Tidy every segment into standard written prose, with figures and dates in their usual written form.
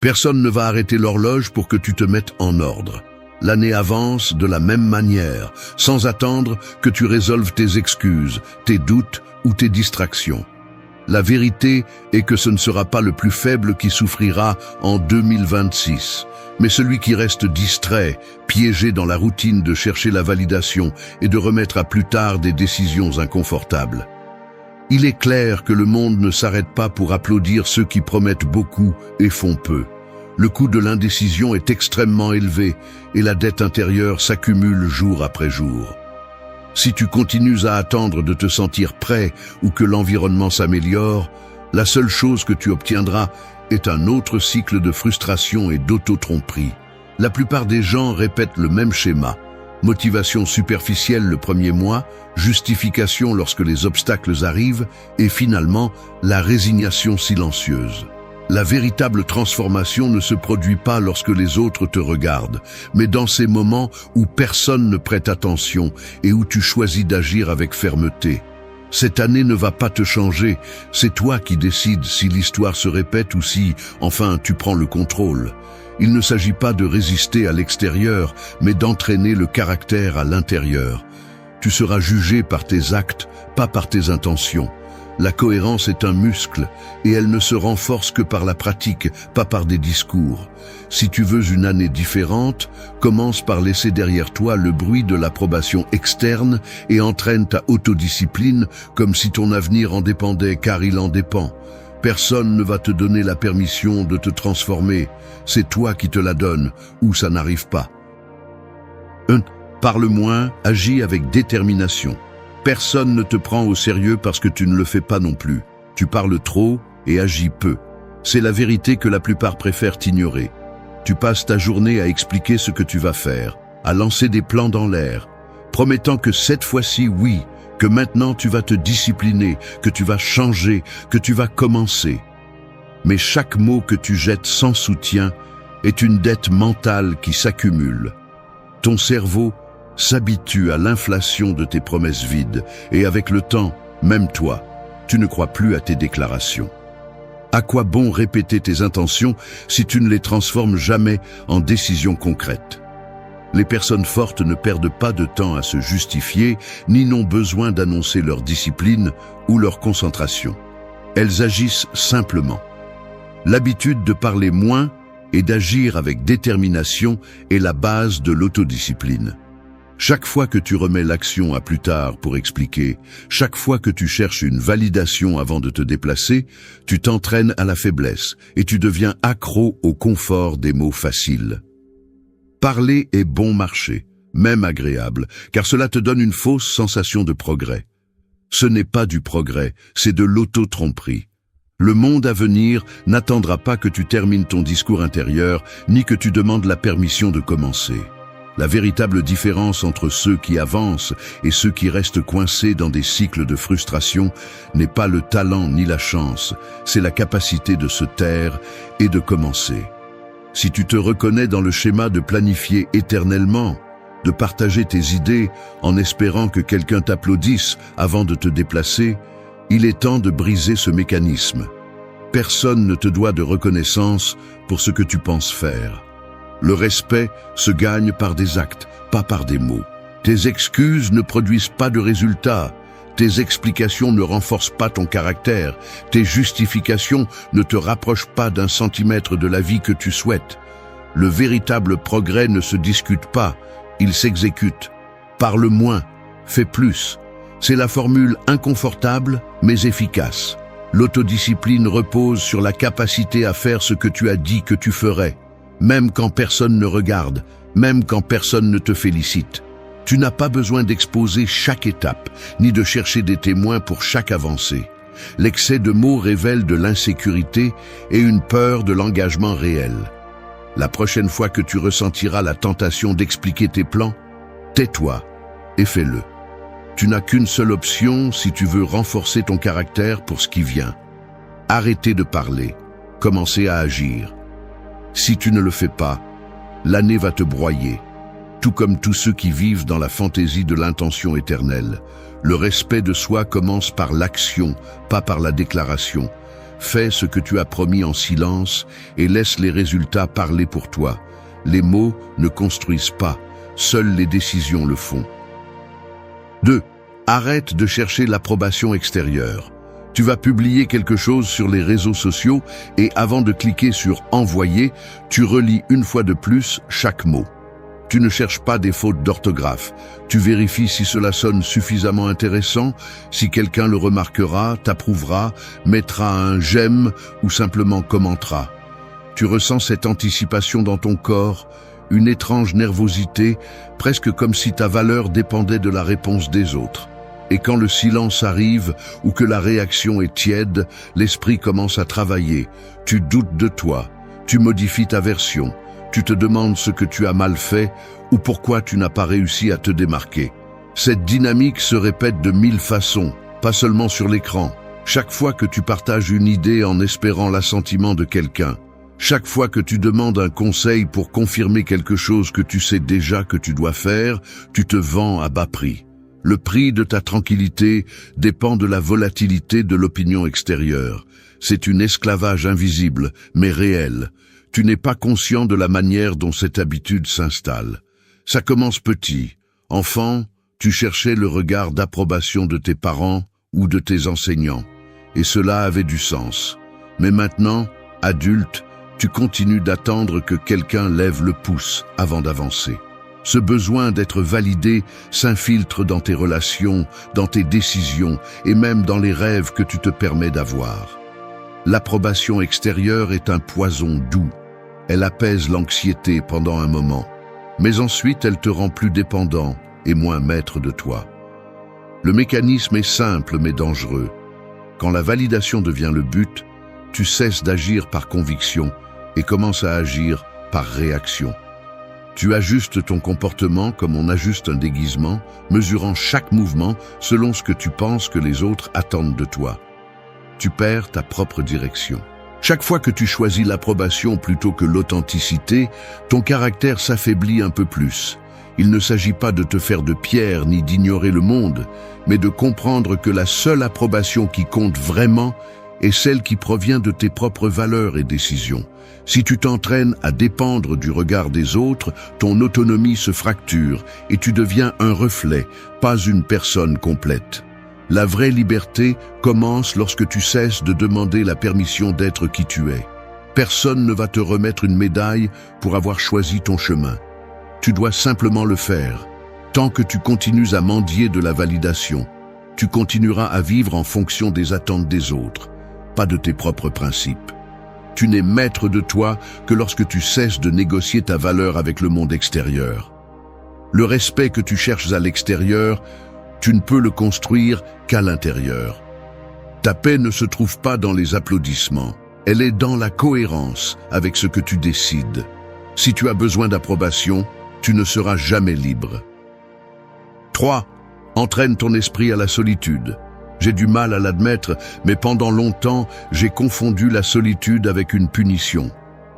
Personne ne va arrêter l'horloge pour que tu te mettes en ordre. L'année avance de la même manière, sans attendre que tu résolves tes excuses, tes doutes ou tes distractions. La vérité est que ce ne sera pas le plus faible qui souffrira en 2026, mais celui qui reste distrait, piégé dans la routine de chercher la validation et de remettre à plus tard des décisions inconfortables. Il est clair que le monde ne s'arrête pas pour applaudir ceux qui promettent beaucoup et font peu. Le coût de l'indécision est extrêmement élevé et la dette intérieure s'accumule jour après jour. Si tu continues à attendre de te sentir prêt ou que l'environnement s'améliore, la seule chose que tu obtiendras est un autre cycle de frustration et d'auto-tromperie. La plupart des gens répètent le même schéma. Motivation superficielle le premier mois, justification lorsque les obstacles arrivent et finalement la résignation silencieuse. La véritable transformation ne se produit pas lorsque les autres te regardent, mais dans ces moments où personne ne prête attention et où tu choisis d'agir avec fermeté. Cette année ne va pas te changer, c'est toi qui décides si l'histoire se répète ou si, enfin, tu prends le contrôle. Il ne s'agit pas de résister à l'extérieur, mais d'entraîner le caractère à l'intérieur. Tu seras jugé par tes actes, pas par tes intentions. La cohérence est un muscle, et elle ne se renforce que par la pratique, pas par des discours. Si tu veux une année différente, commence par laisser derrière toi le bruit de l'approbation externe et entraîne ta autodiscipline comme si ton avenir en dépendait, car il en dépend. Personne ne va te donner la permission de te transformer. C'est toi qui te la donnes, ou ça n'arrive pas. 1. Parle moins, agis avec détermination. Personne ne te prend au sérieux parce que tu ne le fais pas non plus. Tu parles trop et agis peu. C'est la vérité que la plupart préfèrent ignorer. Tu passes ta journée à expliquer ce que tu vas faire, à lancer des plans dans l'air, promettant que cette fois-ci, oui, que maintenant tu vas te discipliner, que tu vas changer, que tu vas commencer. Mais chaque mot que tu jettes sans soutien est une dette mentale qui s'accumule. Ton cerveau s'habitue à l'inflation de tes promesses vides, et avec le temps, même toi, tu ne crois plus à tes déclarations. À quoi bon répéter tes intentions si tu ne les transformes jamais en décisions concrètes? Les personnes fortes ne perdent pas de temps à se justifier, ni n'ont besoin d'annoncer leur discipline ou leur concentration. Elles agissent simplement. L'habitude de parler moins et d'agir avec détermination est la base de l'autodiscipline. Chaque fois que tu remets l'action à plus tard pour expliquer, chaque fois que tu cherches une validation avant de te déplacer, tu t'entraînes à la faiblesse et tu deviens accro au confort des mots faciles. Parler est bon marché, même agréable, car cela te donne une fausse sensation de progrès. Ce n'est pas du progrès, c'est de l'auto-tromperie. Le monde à venir n'attendra pas que tu termines ton discours intérieur, ni que tu demandes la permission de commencer. La véritable différence entre ceux qui avancent et ceux qui restent coincés dans des cycles de frustration n'est pas le talent ni la chance, c'est la capacité de se taire et de commencer. Si tu te reconnais dans le schéma de planifier éternellement, de partager tes idées en espérant que quelqu'un t'applaudisse avant de te déplacer, il est temps de briser ce mécanisme. Personne ne te doit de reconnaissance pour ce que tu penses faire. Le respect se gagne par des actes, pas par des mots. Tes excuses ne produisent pas de résultats. Tes explications ne renforcent pas ton caractère. Tes justifications ne te rapprochent pas d'un centimètre de la vie que tu souhaites. Le véritable progrès ne se discute pas, il s'exécute. Parle moins, fais plus. C'est la formule inconfortable, mais efficace. L'autodiscipline repose sur la capacité à faire ce que tu as dit que tu ferais. Même quand personne ne regarde, même quand personne ne te félicite. Tu n'as pas besoin d'exposer chaque étape, ni de chercher des témoins pour chaque avancée. L'excès de mots révèle de l'insécurité et une peur de l'engagement réel. La prochaine fois que tu ressentiras la tentation d'expliquer tes plans, tais-toi et fais-le. Tu n'as qu'une seule option si tu veux renforcer ton caractère pour ce qui vient. Arrêtez de parler, commencez à agir. Si tu ne le fais pas, l'année va te broyer, tout comme tous ceux qui vivent dans la fantaisie de l'intention éternelle. Le respect de soi commence par l'action, pas par la déclaration. Fais ce que tu as promis en silence et laisse les résultats parler pour toi. Les mots ne construisent pas, seules les décisions le font. 2. Arrête de chercher l'approbation extérieure. Tu vas publier quelque chose sur les réseaux sociaux et avant de cliquer sur « Envoyer », tu relis une fois de plus chaque mot. Tu ne cherches pas des fautes d'orthographe. Tu vérifies si cela sonne suffisamment intéressant, si quelqu'un le remarquera, t'approuvera, mettra un « j'aime » ou simplement commentera. Tu ressens cette anticipation dans ton corps, une étrange nervosité, presque comme si ta valeur dépendait de la réponse des autres. Et quand le silence arrive ou que la réaction est tiède, l'esprit commence à travailler. Tu doutes de toi, tu modifies ta version, tu te demandes ce que tu as mal fait ou pourquoi tu n'as pas réussi à te démarquer. Cette dynamique se répète de 1000 façons, pas seulement sur l'écran. Chaque fois que tu partages une idée en espérant l'assentiment de quelqu'un, chaque fois que tu demandes un conseil pour confirmer quelque chose que tu sais déjà que tu dois faire, tu te vends à bas prix. Le prix de ta tranquillité dépend de la volatilité de l'opinion extérieure. C'est un esclavage invisible, mais réel. Tu n'es pas conscient de la manière dont cette habitude s'installe. Ça commence petit. Enfant, tu cherchais le regard d'approbation de tes parents ou de tes enseignants. Et cela avait du sens. Mais maintenant, adulte, tu continues d'attendre que quelqu'un lève le pouce avant d'avancer. Ce besoin d'être validé s'infiltre dans tes relations, dans tes décisions et même dans les rêves que tu te permets d'avoir. L'approbation extérieure est un poison doux. Elle apaise l'anxiété pendant un moment, mais ensuite elle te rend plus dépendant et moins maître de toi. Le mécanisme est simple mais dangereux. Quand la validation devient le but, tu cesses d'agir par conviction et commences à agir par réaction. Tu ajustes ton comportement comme on ajuste un déguisement, mesurant chaque mouvement selon ce que tu penses que les autres attendent de toi. Tu perds ta propre direction. Chaque fois que tu choisis l'approbation plutôt que l'authenticité, ton caractère s'affaiblit un peu plus. Il ne s'agit pas de te faire de pierre ni d'ignorer le monde, mais de comprendre que la seule approbation qui compte vraiment est celle qui provient de tes propres valeurs et décisions. Si tu t'entraînes à dépendre du regard des autres, ton autonomie se fracture et tu deviens un reflet, pas une personne complète. La vraie liberté commence lorsque tu cesses de demander la permission d'être qui tu es. Personne ne va te remettre une médaille pour avoir choisi ton chemin. Tu dois simplement le faire. Tant que tu continues à mendier de la validation, tu continueras à vivre en fonction des attentes des autres, pas de tes propres principes. Tu n'es maître de toi que lorsque tu cesses de négocier ta valeur avec le monde extérieur. Le respect que tu cherches à l'extérieur, tu ne peux le construire qu'à l'intérieur. Ta paix ne se trouve pas dans les applaudissements, elle est dans la cohérence avec ce que tu décides. Si tu as besoin d'approbation, tu ne seras jamais libre. 3. Entraîne ton esprit à la solitude. J'ai du mal à l'admettre, mais pendant longtemps, j'ai confondu la solitude avec une punition.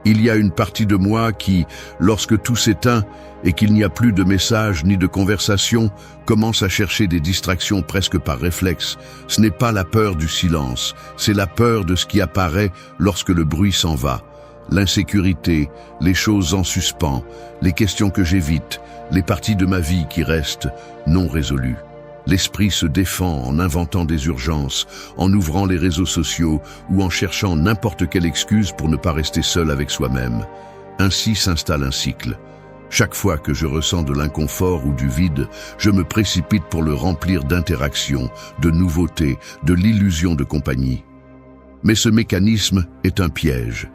Il y a une partie de moi qui, lorsque tout s'éteint et qu'il n'y a plus de messages ni de conversations, commence à chercher des distractions presque par réflexe. Ce n'est pas la peur du silence, c'est la peur de ce qui apparaît lorsque le bruit s'en va. L'insécurité, les choses en suspens, les questions que j'évite, les parties de ma vie qui restent non résolues. L'esprit se défend en inventant des urgences, en ouvrant les réseaux sociaux ou en cherchant n'importe quelle excuse pour ne pas rester seul avec soi-même. Ainsi s'installe un cycle. Chaque fois que je ressens de l'inconfort ou du vide, je me précipite pour le remplir d'interactions, de nouveautés, de l'illusion de compagnie. Mais ce mécanisme est un piège.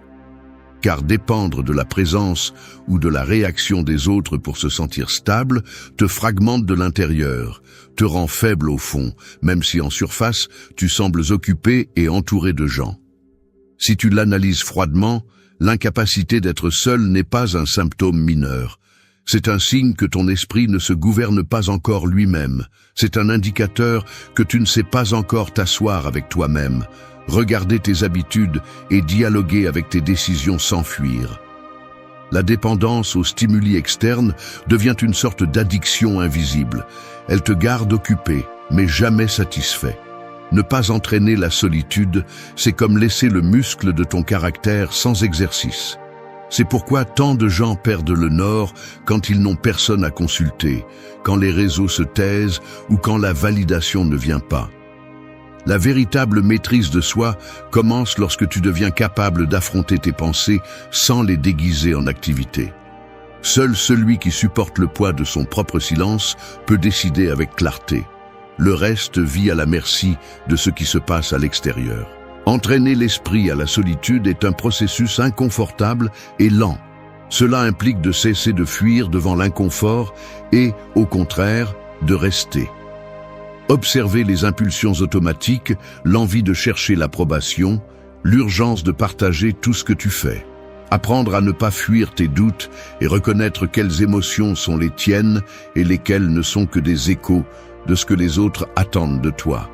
Car dépendre de la présence ou de la réaction des autres pour se sentir stable te fragmente de l'intérieur, te rend faible au fond, même si en surface, tu sembles occupé et entouré de gens. Si tu l'analyses froidement, l'incapacité d'être seul n'est pas un symptôme mineur. C'est un signe que ton esprit ne se gouverne pas encore lui-même. C'est un indicateur que tu ne sais pas encore t'asseoir avec toi-même, regarder tes habitudes et dialoguer avec tes décisions sans fuir. La dépendance aux stimuli externes devient une sorte d'addiction invisible. Elle te garde occupé, mais jamais satisfait. Ne pas entraîner la solitude, c'est comme laisser le muscle de ton caractère sans exercice. C'est pourquoi tant de gens perdent le nord quand ils n'ont personne à consulter, quand les réseaux se taisent ou quand la validation ne vient pas. La véritable maîtrise de soi commence lorsque tu deviens capable d'affronter tes pensées sans les déguiser en activité. Seul celui qui supporte le poids de son propre silence peut décider avec clarté. Le reste vit à la merci de ce qui se passe à l'extérieur. Entraîner l'esprit à la solitude est un processus inconfortable et lent. Cela implique de cesser de fuir devant l'inconfort et, au contraire, de rester. Observer les impulsions automatiques, l'envie de chercher l'approbation, l'urgence de partager tout ce que tu fais. Apprendre à ne pas fuir tes doutes et reconnaître quelles émotions sont les tiennes et lesquelles ne sont que des échos de ce que les autres attendent de toi.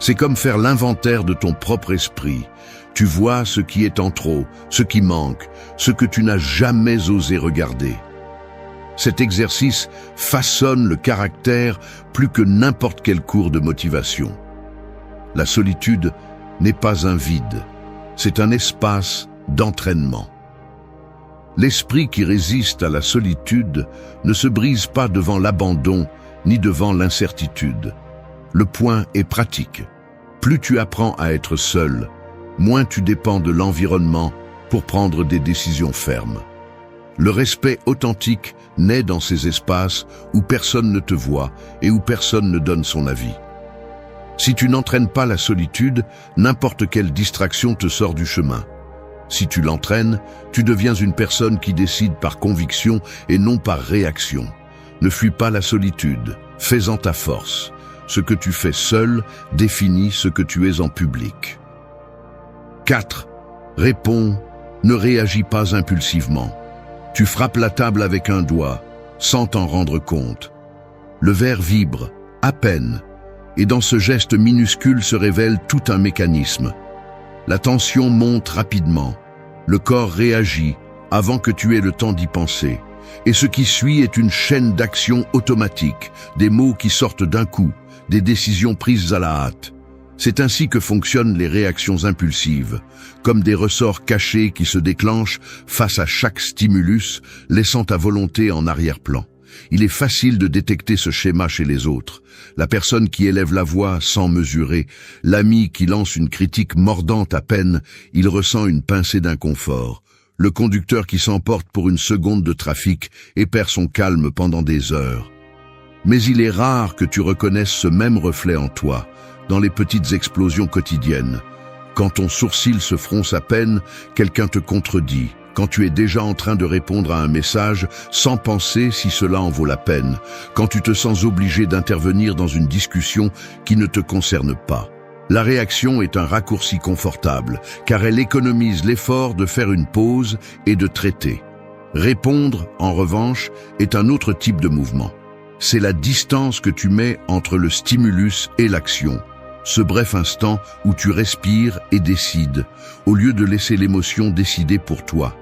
C'est comme faire l'inventaire de ton propre esprit. Tu vois ce qui est en trop, ce qui manque, ce que tu n'as jamais osé regarder. Cet exercice façonne le caractère plus que n'importe quel cours de motivation. La solitude n'est pas un vide, c'est un espace d'entraînement. L'esprit qui résiste à la solitude ne se brise pas devant l'abandon ni devant l'incertitude. Le point est pratique. Plus tu apprends à être seul, moins tu dépends de l'environnement pour prendre des décisions fermes. Le respect authentique naît dans ces espaces où personne ne te voit et où personne ne donne son avis. Si tu n'entraînes pas la solitude, n'importe quelle distraction te sort du chemin. Si tu l'entraînes, tu deviens une personne qui décide par conviction et non par réaction. Ne fuis pas la solitude, fais-en ta force. Ce que tu fais seul définit ce que tu es en public. 4. Réponds, ne réagis pas impulsivement. Tu frappes la table avec un doigt, sans t'en rendre compte. Le verre vibre, à peine, et dans ce geste minuscule se révèle tout un mécanisme. La tension monte rapidement, le corps réagit avant que tu aies le temps d'y penser. Et ce qui suit est une chaîne d'actions automatiques, des mots qui sortent d'un coup, des décisions prises à la hâte. C'est ainsi que fonctionnent les réactions impulsives, comme des ressorts cachés qui se déclenchent face à chaque stimulus, laissant ta volonté en arrière-plan. Il est facile de détecter ce schéma chez les autres. La personne qui élève la voix sans mesurer, l'ami qui lance une critique mordante à peine, il ressent une pincée d'inconfort. Le conducteur qui s'emporte pour une seconde de trafic et perd son calme pendant des heures. Mais il est rare que tu reconnaisses ce même reflet en toi, dans les petites explosions quotidiennes. Quand ton sourcil se fronce à peine, quelqu'un te contredit. Quand tu es déjà en train de répondre à un message sans penser si cela en vaut la peine. Quand tu te sens obligé d'intervenir dans une discussion qui ne te concerne pas. La réaction est un raccourci confortable, car elle économise l'effort de faire une pause et de traiter. Répondre, en revanche, est un autre type de mouvement. C'est la distance que tu mets entre le stimulus et l'action. Ce bref instant où tu respires et décides, au lieu de laisser l'émotion décider pour toi.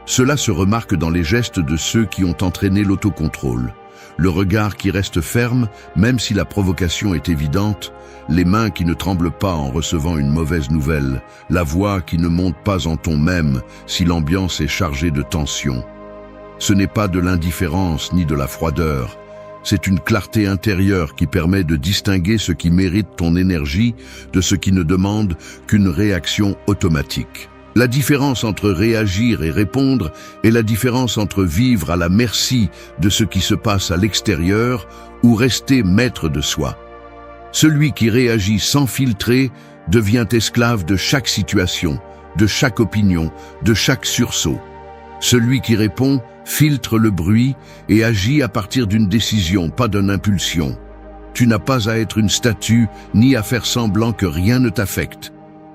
Cela se remarque dans les gestes de ceux qui ont entraîné l'autocontrôle. Le regard qui reste ferme, même si la provocation est évidente, les mains qui ne tremblent pas en recevant une mauvaise nouvelle, la voix qui ne monte pas en ton même si l'ambiance est chargée de tension. Ce n'est pas de l'indifférence ni de la froideur, c'est une clarté intérieure qui permet de distinguer ce qui mérite ton énergie de ce qui ne demande qu'une réaction automatique. La différence entre réagir et répondre est la différence entre vivre à la merci de ce qui se passe à l'extérieur ou rester maître de soi. Celui qui réagit sans filtrer devient esclave de chaque situation, de chaque opinion, de chaque sursaut. Celui qui répond filtre le bruit et agit à partir d'une décision, pas d'une impulsion. Tu n'as pas à être une statue ni à faire semblant que rien ne t'affecte.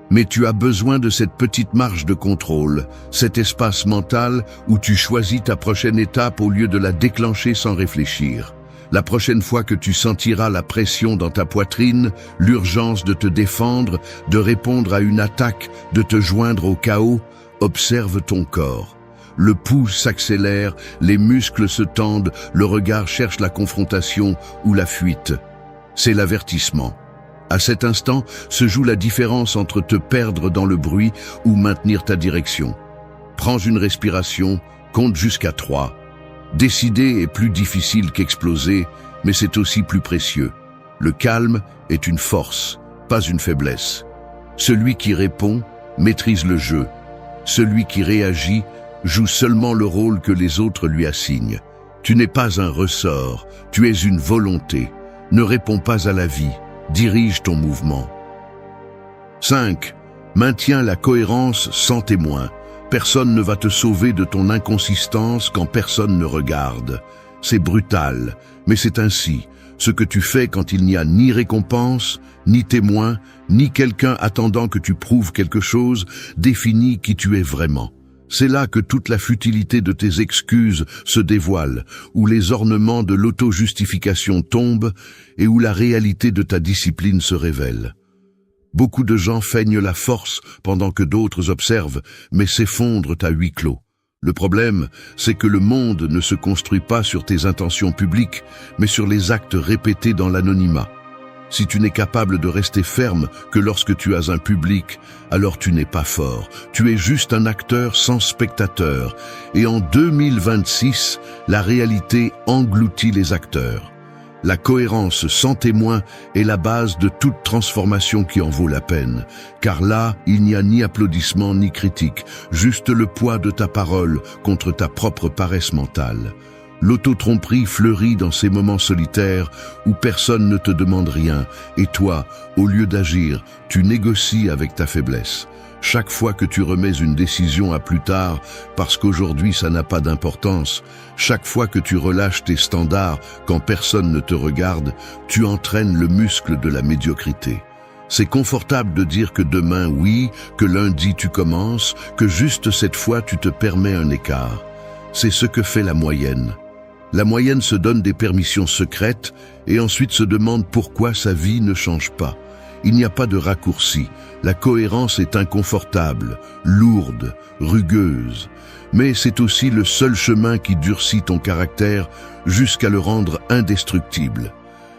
Mais tu as besoin de cette petite marge de contrôle, cet espace mental où tu choisis ta prochaine étape au lieu de la déclencher sans réfléchir. La prochaine fois que tu sentiras la pression dans ta poitrine, l'urgence de te défendre, de répondre à une attaque, de te joindre au chaos, observe ton corps. Le pouls s'accélère, les muscles se tendent, le regard cherche la confrontation ou la fuite. C'est l'avertissement. À cet instant se joue la différence entre te perdre dans le bruit ou maintenir ta direction. Prends une respiration, compte jusqu'à 3. Décider est plus difficile qu'exploser, mais c'est aussi plus précieux. Le calme est une force, pas une faiblesse. Celui qui répond maîtrise le jeu. Celui qui réagit joue seulement le rôle que les autres lui assignent. Tu n'es pas un ressort, tu es une volonté. Ne réponds pas à la vie, dirige ton mouvement. 5. Maintiens la cohérence sans témoin. Personne ne va te sauver de ton inconsistance quand personne ne regarde. C'est brutal, mais c'est ainsi. Ce que tu fais quand il n'y a ni récompense, ni témoin, ni quelqu'un attendant que tu prouves quelque chose, définit qui tu es vraiment. C'est là que toute la futilité de tes excuses se dévoile, où les ornements de l'auto-justification tombent et où la réalité de ta discipline se révèle. Beaucoup de gens feignent la force pendant que d'autres observent, mais s'effondrent à huis clos. Le problème, c'est que le monde ne se construit pas sur tes intentions publiques, mais sur les actes répétés dans l'anonymat. Si tu n'es capable de rester ferme que lorsque tu as un public, alors tu n'es pas fort. Tu es juste un acteur sans spectateur. Et en 2026, la réalité engloutit les acteurs. La cohérence sans témoin est la base de toute transformation qui en vaut la peine. Car là, il n'y a ni applaudissement ni critique, juste le poids de ta parole contre ta propre paresse mentale. L'auto-tromperie fleurit dans ces moments solitaires où personne ne te demande rien, et toi, au lieu d'agir, tu négocies avec ta faiblesse. Chaque fois que tu remets une décision à plus tard, parce qu'aujourd'hui ça n'a pas d'importance, chaque fois que tu relâches tes standards quand personne ne te regarde, tu entraînes le muscle de la médiocrité. C'est confortable de dire que demain oui, que lundi tu commences, que juste cette fois tu te permets un écart. C'est ce que fait la moyenne. La moyenne se donne des permissions secrètes et ensuite se demande pourquoi sa vie ne change pas. Il n'y a pas de raccourci. La cohérence est inconfortable, lourde, rugueuse. Mais c'est aussi le seul chemin qui durcit ton caractère jusqu'à le rendre indestructible.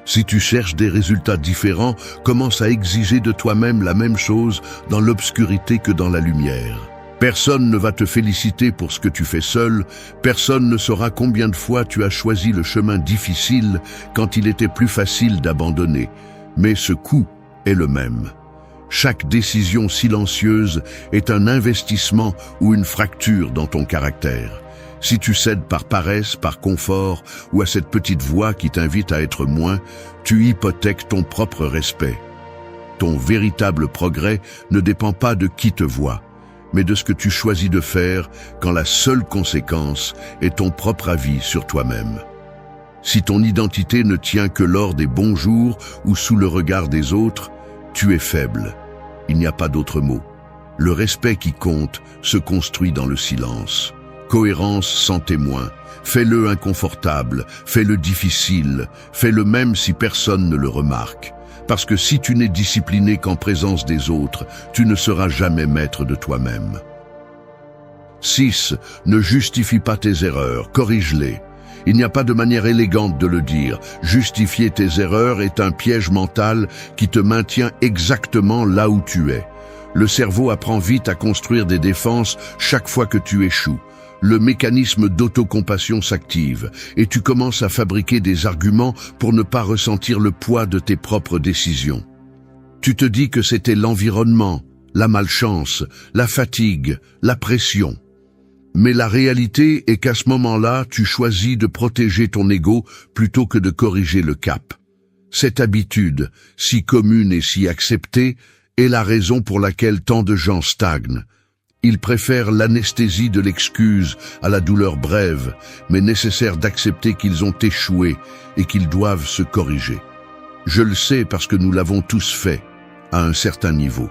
Si tu cherches des résultats différents, commence à exiger de toi-même la même chose dans l'obscurité que dans la lumière. Personne ne va te féliciter pour ce que tu fais seul, personne ne saura combien de fois tu as choisi le chemin difficile quand il était plus facile d'abandonner. Mais ce coût est le même. Chaque décision silencieuse est un investissement ou une fracture dans ton caractère. Si tu cèdes par paresse, par confort ou à cette petite voix qui t'invite à être moins, tu hypothèques ton propre respect. Ton véritable progrès ne dépend pas de qui te voit, mais de ce que tu choisis de faire quand la seule conséquence est ton propre avis sur toi-même. Si ton identité ne tient que lors des bons jours ou sous le regard des autres, tu es faible. Il n'y a pas d'autre mot. Le respect qui compte se construit dans le silence. Cohérence sans témoin. Fais-le inconfortable, fais-le difficile, fais-le même si personne ne le remarque. Parce que si tu n'es discipliné qu'en présence des autres, tu ne seras jamais maître de toi-même. 6. Ne justifie pas tes erreurs, corrige-les. Il n'y a pas de manière élégante de le dire. Justifier tes erreurs est un piège mental qui te maintient exactement là où tu es. Le cerveau apprend vite à construire des défenses chaque fois que tu échoues. Le mécanisme d'autocompassion s'active et tu commences à fabriquer des arguments pour ne pas ressentir le poids de tes propres décisions. Tu te dis que c'était l'environnement, la malchance, la fatigue, la pression. Mais la réalité est qu'à ce moment-là, tu choisis de protéger ton ego plutôt que de corriger le cap. Cette habitude, si commune et si acceptée, est la raison pour laquelle tant de gens stagnent. Ils préfèrent l'anesthésie de l'excuse à la douleur brève, mais nécessaire d'accepter qu'ils ont échoué et qu'ils doivent se corriger. Je le sais parce que nous l'avons tous fait, à un certain niveau.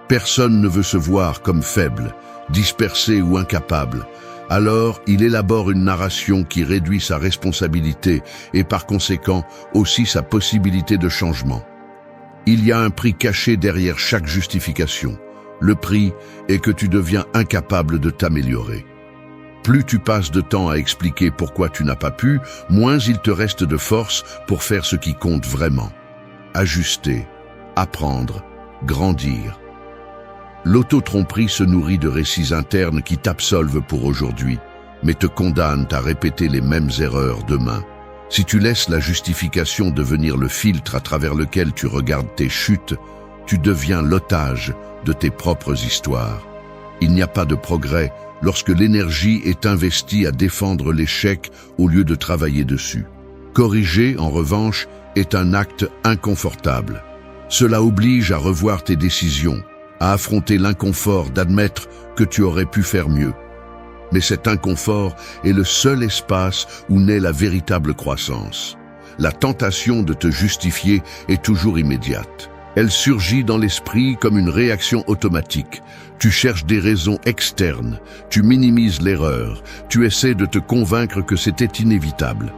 Personne ne veut se voir comme faible, dispersé ou incapable. Alors, il élabore une narration qui réduit sa responsabilité et par conséquent aussi sa possibilité de changement. Il y a un prix caché derrière chaque justification. Le prix est que tu deviens incapable de t'améliorer. Plus tu passes de temps à expliquer pourquoi tu n'as pas pu, moins il te reste de force pour faire ce qui compte vraiment. Ajuster, apprendre, grandir. L'auto-tromperie se nourrit de récits internes qui t'absolvent pour aujourd'hui, mais te condamnent à répéter les mêmes erreurs demain. Si tu laisses la justification devenir le filtre à travers lequel tu regardes tes chutes, tu deviens l'otage de tes propres histoires. Il n'y a pas de progrès lorsque l'énergie est investie à défendre l'échec au lieu de travailler dessus. Corriger, en revanche, est un acte inconfortable. Cela oblige à revoir tes décisions, à affronter l'inconfort d'admettre que tu aurais pu faire mieux. Mais cet inconfort est le seul espace où naît la véritable croissance. La tentation de te justifier est toujours immédiate. Elle surgit dans l'esprit comme une réaction automatique. Tu cherches des raisons externes, tu minimises l'erreur, tu essaies de te convaincre que c'était inévitable.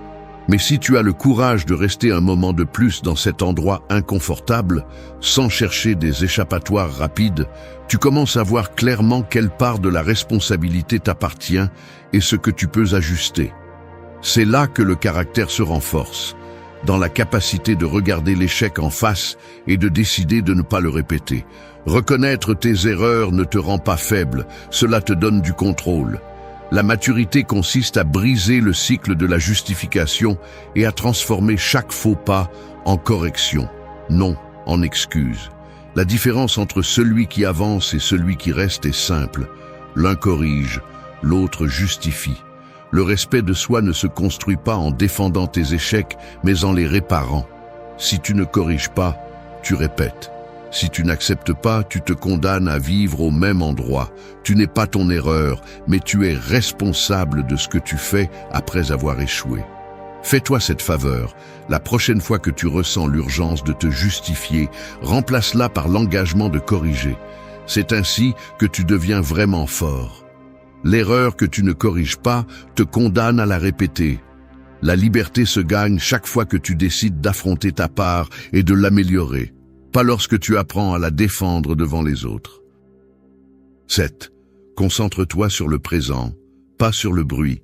Mais si tu as le courage de rester un moment de plus dans cet endroit inconfortable, sans chercher des échappatoires rapides, tu commences à voir clairement quelle part de la responsabilité t'appartient et ce que tu peux ajuster. C'est là que le caractère se renforce, dans la capacité de regarder l'échec en face et de décider de ne pas le répéter. Reconnaître tes erreurs ne te rend pas faible, cela te donne du contrôle. La maturité consiste à briser le cycle de la justification et à transformer chaque faux pas en correction, non en excuse. La différence entre celui qui avance et celui qui reste est simple. L'un corrige, l'autre justifie. Le respect de soi ne se construit pas en défendant tes échecs, mais en les réparant. Si tu ne corriges pas, tu répètes. Si tu n'acceptes pas, tu te condamnes à vivre au même endroit. Tu n'es pas ton erreur, mais tu es responsable de ce que tu fais après avoir échoué. Fais-toi cette faveur. La prochaine fois que tu ressens l'urgence de te justifier, remplace-la par l'engagement de corriger. C'est ainsi que tu deviens vraiment fort. L'erreur que tu ne corriges pas te condamne à la répéter. La liberté se gagne chaque fois que tu décides d'affronter ta part et de l'améliorer, pas lorsque tu apprends à la défendre devant les autres. 7. Concentre-toi sur le présent, pas sur le bruit.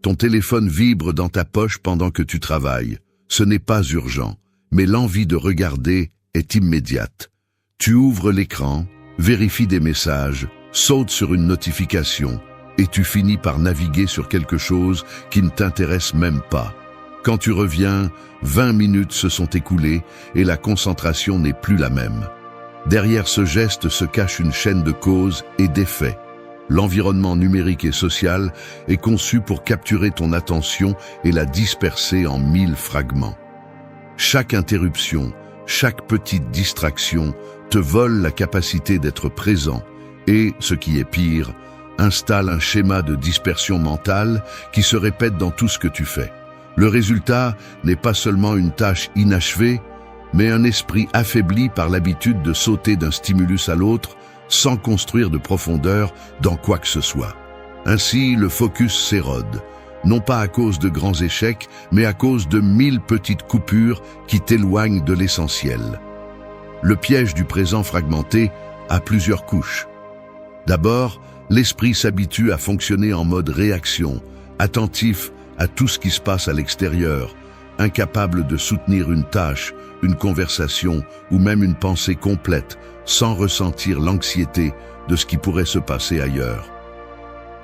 Ton téléphone vibre dans ta poche pendant que tu travailles. Ce n'est pas urgent, mais l'envie de regarder est immédiate. Tu ouvres l'écran, vérifies des messages, sautes sur une notification, et tu finis par naviguer sur quelque chose qui ne t'intéresse même pas. Quand tu reviens, 20 minutes se sont écoulées et la concentration n'est plus la même. Derrière ce geste se cache une chaîne de causes et d'effets. L'environnement numérique et social est conçu pour capturer ton attention et la disperser en 1000 fragments. Chaque interruption, chaque petite distraction te vole la capacité d'être présent et, ce qui est pire, installe un schéma de dispersion mentale qui se répète dans tout ce que tu fais. Le résultat n'est pas seulement une tâche inachevée, mais un esprit affaibli par l'habitude de sauter d'un stimulus à l'autre sans construire de profondeur dans quoi que ce soit. Ainsi, le focus s'érode, non pas à cause de grands échecs, mais à cause de 1000 petites coupures qui t'éloignent de l'essentiel. Le piège du présent fragmenté a plusieurs couches. D'abord, l'esprit s'habitue à fonctionner en mode réaction, attentif à tout ce qui se passe à l'extérieur, incapable de soutenir une tâche, une conversation ou même une pensée complète sans ressentir l'anxiété de ce qui pourrait se passer ailleurs.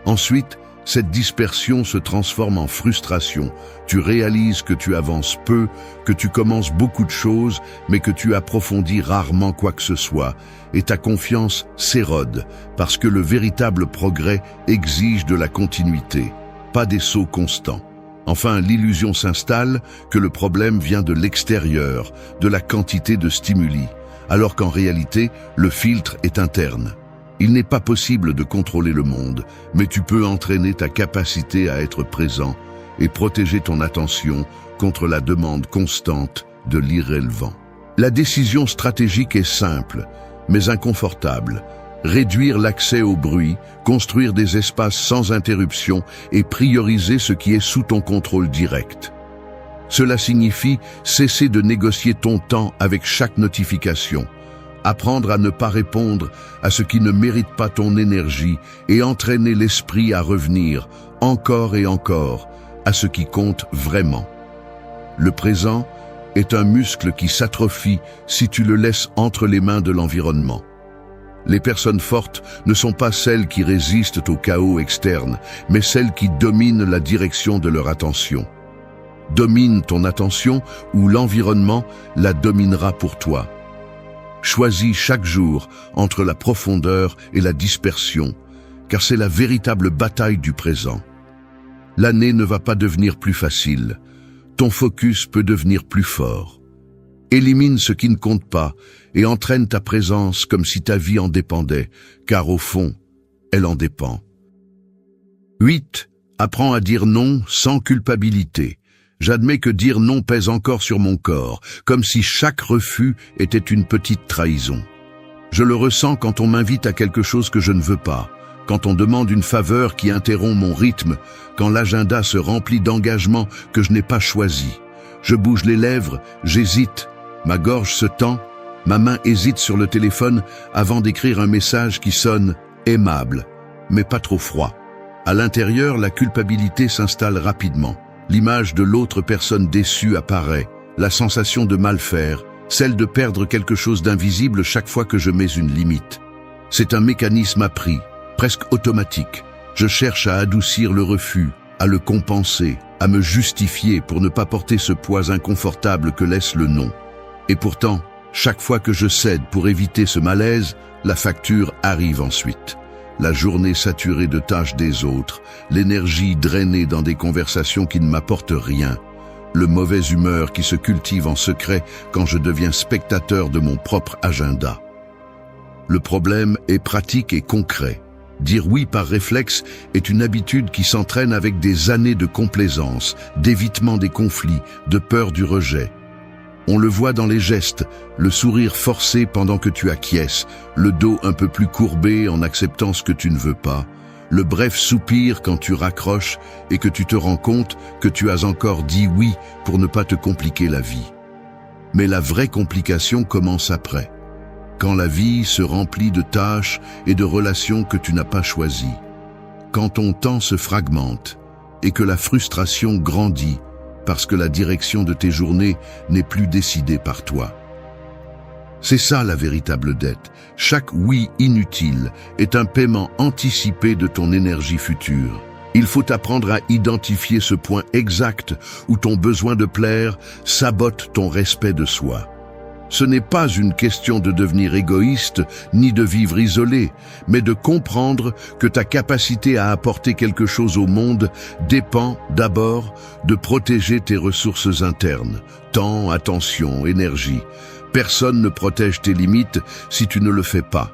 Ensuite, cette dispersion se transforme en frustration. Tu réalises que tu avances peu, que tu commences beaucoup de choses, mais que tu approfondis rarement quoi que ce soit, et ta confiance s'érode, parce que le véritable progrès exige de la continuité, pas des sauts constants. Enfin, l'illusion s'installe que le problème vient de l'extérieur, de la quantité de stimuli, alors qu'en réalité, le filtre est interne. Il n'est pas possible de contrôler le monde, mais tu peux entraîner ta capacité à être présent et protéger ton attention contre la demande constante de l'irrélevant. La décision stratégique est simple, mais inconfortable. Réduire l'accès au bruit, construire des espaces sans interruption et prioriser ce qui est sous ton contrôle direct. Cela signifie cesser de négocier ton temps avec chaque notification, apprendre à ne pas répondre à ce qui ne mérite pas ton énergie et entraîner l'esprit à revenir, encore et encore, à ce qui compte vraiment. Le présent est un muscle qui s'atrophie si tu le laisses entre les mains de l'environnement. Les personnes fortes ne sont pas celles qui résistent au chaos externe, mais celles qui dominent la direction de leur attention. Domine ton attention ou l'environnement la dominera pour toi. Choisis chaque jour entre la profondeur et la dispersion, car c'est la véritable bataille du présent. L'année ne va pas devenir plus facile. Ton focus peut devenir plus fort. Élimine ce qui ne compte pas et entraîne ta présence comme si ta vie en dépendait, car au fond, elle en dépend. 8. Apprends à dire non sans culpabilité. J'admets que dire non pèse encore sur mon corps, comme si chaque refus était une petite trahison. Je le ressens quand on m'invite à quelque chose que je ne veux pas, quand on demande une faveur qui interrompt mon rythme, quand l'agenda se remplit d'engagements que je n'ai pas choisis. Je bouge les lèvres, j'hésite, ma gorge se tend, ma main hésite sur le téléphone avant d'écrire un message qui sonne aimable, mais pas trop froid. À l'intérieur, la culpabilité s'installe rapidement. L'image de l'autre personne déçue apparaît, la sensation de mal faire, celle de perdre quelque chose d'invisible chaque fois que je mets une limite. C'est un mécanisme appris, presque automatique. Je cherche à adoucir le refus, à le compenser, à me justifier pour ne pas porter ce poids inconfortable que laisse le non. Et pourtant, chaque fois que je cède pour éviter ce malaise, la facture arrive ensuite. La journée saturée de tâches des autres, l'énergie drainée dans des conversations qui ne m'apportent rien, le mauvaise humeur qui se cultive en secret quand je deviens spectateur de mon propre agenda. Le problème est pratique et concret. Dire oui par réflexe est une habitude qui s'entraîne avec des années de complaisance, d'évitement des conflits, de peur du rejet. On le voit dans les gestes, le sourire forcé pendant que tu acquiesces, le dos un peu plus courbé en acceptant ce que tu ne veux pas, le bref soupir quand tu raccroches et que tu te rends compte que tu as encore dit oui pour ne pas te compliquer la vie. Mais la vraie complication commence après, quand la vie se remplit de tâches et de relations que tu n'as pas choisies, quand ton temps se fragmente et que la frustration grandit, parce que la direction de tes journées n'est plus décidée par toi. C'est ça la véritable dette. Chaque oui inutile est un paiement anticipé de ton énergie future. Il faut apprendre à identifier ce point exact où ton besoin de plaire sabote ton respect de soi. Ce n'est pas une question de devenir égoïste ni de vivre isolé, mais de comprendre que ta capacité à apporter quelque chose au monde dépend d'abord de protéger tes ressources internes, temps, attention, énergie. Personne ne protège tes limites si tu ne le fais pas.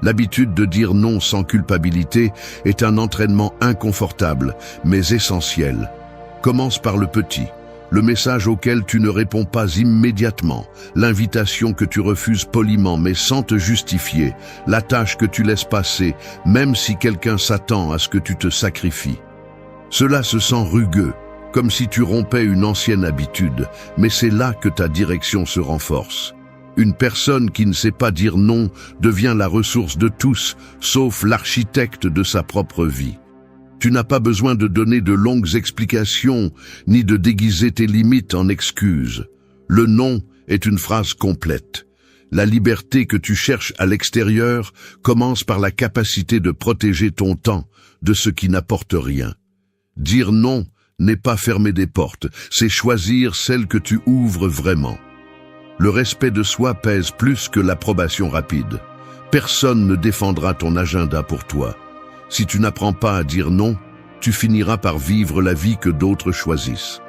L'habitude de dire non sans culpabilité est un entraînement inconfortable, mais essentiel. Commence par le petit. Le message auquel tu ne réponds pas immédiatement, l'invitation que tu refuses poliment mais sans te justifier, la tâche que tu laisses passer, même si quelqu'un s'attend à ce que tu te sacrifies. Cela se sent rugueux, comme si tu rompais une ancienne habitude, mais c'est là que ta direction se renforce. Une personne qui ne sait pas dire non devient la ressource de tous, sauf l'architecte de sa propre vie. Tu n'as pas besoin de donner de longues explications, ni de déguiser tes limites en excuses. Le non est une phrase complète. La liberté que tu cherches à l'extérieur commence par la capacité de protéger ton temps de ce qui n'apporte rien. Dire non n'est pas fermer des portes, c'est choisir celles que tu ouvres vraiment. Le respect de soi pèse plus que l'approbation rapide. Personne ne défendra ton agenda pour toi. Si tu n'apprends pas à dire non, tu finiras par vivre la vie que d'autres choisissent.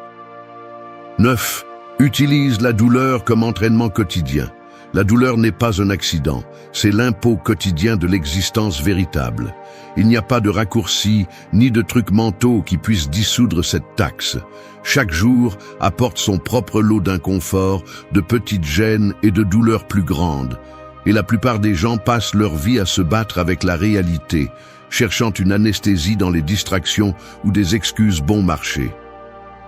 9. Utilise la douleur comme entraînement quotidien. La douleur n'est pas un accident, c'est l'impôt quotidien de l'existence véritable. Il n'y a pas de raccourci ni de trucs mentaux qui puissent dissoudre cette taxe. Chaque jour apporte son propre lot d'inconfort, de petites gênes et de douleurs plus grandes. Et la plupart des gens passent leur vie à se battre avec la réalité, cherchant une anesthésie dans les distractions ou des excuses bon marché.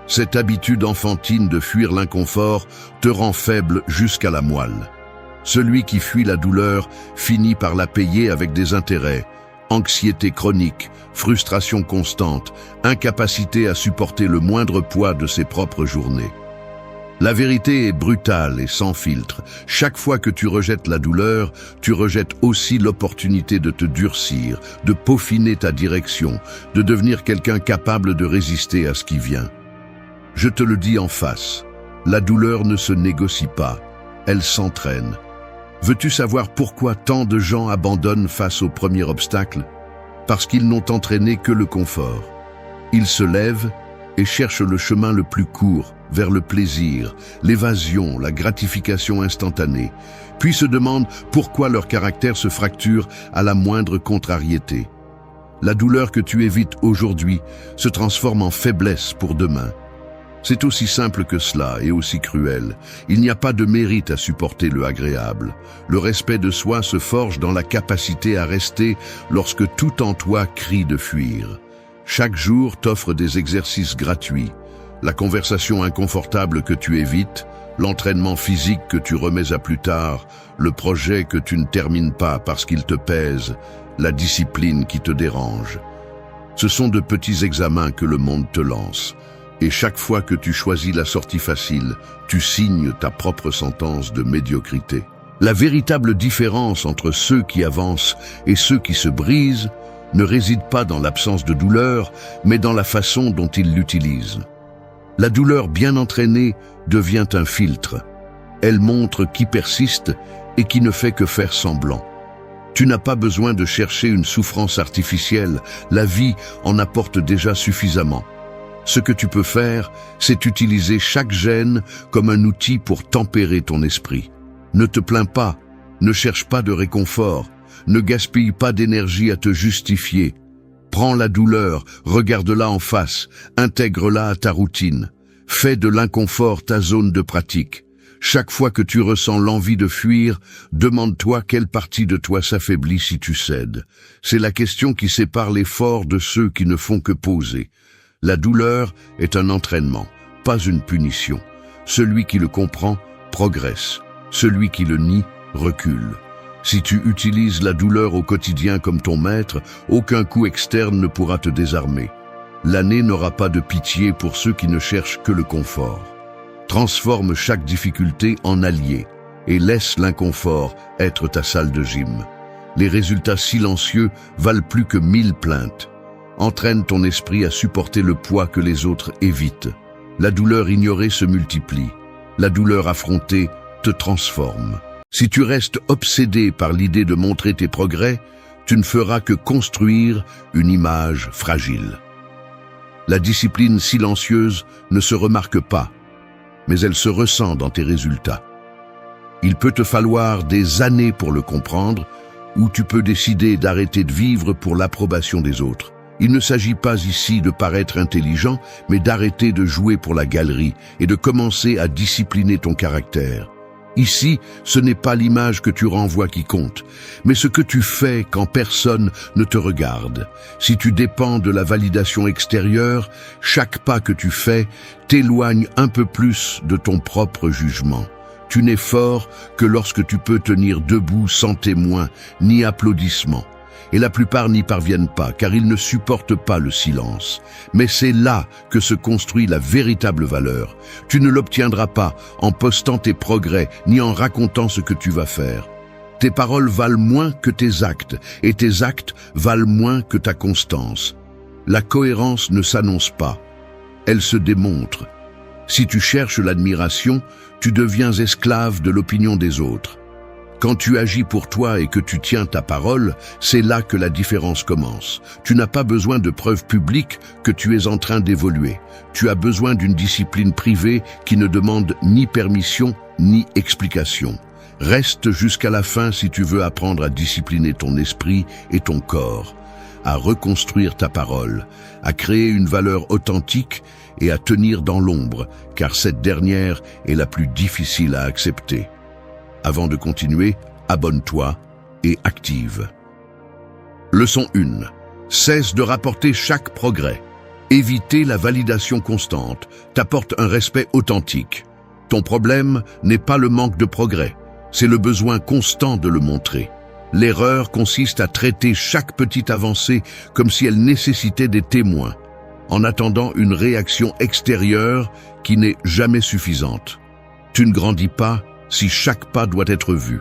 Cette habitude enfantine de fuir l'inconfort te rend faible jusqu'à la moelle. Celui qui fuit la douleur finit par la payer avec des intérêts, anxiété chronique, frustration constante, incapacité à supporter le moindre poids de ses propres journées. La vérité est brutale et sans filtre. Chaque fois que tu rejettes la douleur, tu rejettes aussi l'opportunité de te durcir, de peaufiner ta direction, de devenir quelqu'un capable de résister à ce qui vient. Je te le dis en face, la douleur ne se négocie pas, elle s'entraîne. Veux-tu savoir pourquoi tant de gens abandonnent face au premier obstacle? Parce qu'ils n'ont entraîné que le confort. Ils se lèvent et cherchent le chemin le plus court, vers le plaisir, l'évasion, la gratification instantanée, puis se demandent pourquoi leur caractère se fracture à la moindre contrariété. La douleur que tu évites aujourd'hui se transforme en faiblesse pour demain. C'est aussi simple que cela et aussi cruel. Il n'y a pas de mérite à supporter le agréable. Le respect de soi se forge dans la capacité à rester lorsque tout en toi crie de fuir. Chaque jour t'offre des exercices gratuits. La conversation inconfortable que tu évites, l'entraînement physique que tu remets à plus tard, le projet que tu ne termines pas parce qu'il te pèse, la discipline qui te dérange. Ce sont de petits examens que le monde te lance. Et chaque fois que tu choisis la sortie facile, tu signes ta propre sentence de médiocrité. La véritable différence entre ceux qui avancent et ceux qui se brisent ne réside pas dans l'absence de douleur, mais dans la façon dont ils l'utilisent. La douleur bien entraînée devient un filtre. Elle montre qui persiste et qui ne fait que faire semblant. Tu n'as pas besoin de chercher une souffrance artificielle, la vie en apporte déjà suffisamment. Ce que tu peux faire, c'est utiliser chaque gêne comme un outil pour tempérer ton esprit. Ne te plains pas, ne cherche pas de réconfort, ne gaspille pas d'énergie à te justifier. Prends la douleur, regarde-la en face, intègre-la à ta routine. Fais de l'inconfort ta zone de pratique. Chaque fois que tu ressens l'envie de fuir, demande-toi quelle partie de toi s'affaiblit si tu cèdes. C'est la question qui sépare les forts de ceux qui ne font que poser. La douleur est un entraînement, pas une punition. Celui qui le comprend progresse. Celui qui le nie recule. Si tu utilises la douleur au quotidien comme ton maître, aucun coup externe ne pourra te désarmer. L'année n'aura pas de pitié pour ceux qui ne cherchent que le confort. Transforme chaque difficulté en allié et laisse l'inconfort être ta salle de gym. Les résultats silencieux valent plus que 1000 plaintes. Entraîne ton esprit à supporter le poids que les autres évitent. La douleur ignorée se multiplie. La douleur affrontée te transforme. Si tu restes obsédé par l'idée de montrer tes progrès, tu ne feras que construire une image fragile. La discipline silencieuse ne se remarque pas, mais elle se ressent dans tes résultats. Il peut te falloir des années pour le comprendre, ou tu peux décider d'arrêter de vivre pour l'approbation des autres. Il ne s'agit pas ici de paraître intelligent, mais d'arrêter de jouer pour la galerie et de commencer à discipliner ton caractère. Ici, ce n'est pas l'image que tu renvoies qui compte, mais ce que tu fais quand personne ne te regarde. Si tu dépends de la validation extérieure, chaque pas que tu fais t'éloigne un peu plus de ton propre jugement. Tu n'es fort que lorsque tu peux tenir debout sans témoin ni applaudissements. Et la plupart n'y parviennent pas, car ils ne supportent pas le silence. Mais c'est là que se construit la véritable valeur. Tu ne l'obtiendras pas en postant tes progrès, ni en racontant ce que tu vas faire. Tes paroles valent moins que tes actes, et tes actes valent moins que ta constance. La cohérence ne s'annonce pas, elle se démontre. Si tu cherches l'admiration, tu deviens esclave de l'opinion des autres. Quand tu agis pour toi et que tu tiens ta parole, c'est là que la différence commence. Tu n'as pas besoin de preuves publiques que tu es en train d'évoluer. Tu as besoin d'une discipline privée qui ne demande ni permission ni explication. Reste jusqu'à la fin si tu veux apprendre à discipliner ton esprit et ton corps, à reconstruire ta parole, à créer une valeur authentique et à tenir dans l'ombre, car cette dernière est la plus difficile à accepter. Avant de continuer, abonne-toi et active. Leçon 1. Cesse de rapporter chaque progrès. Éviter la validation constante t'apporte un respect authentique. Ton problème n'est pas le manque de progrès, c'est le besoin constant de le montrer. L'erreur consiste à traiter chaque petite avancée comme si elle nécessitait des témoins, en attendant une réaction extérieure qui n'est jamais suffisante. Tu ne grandis pas si chaque pas doit être vu.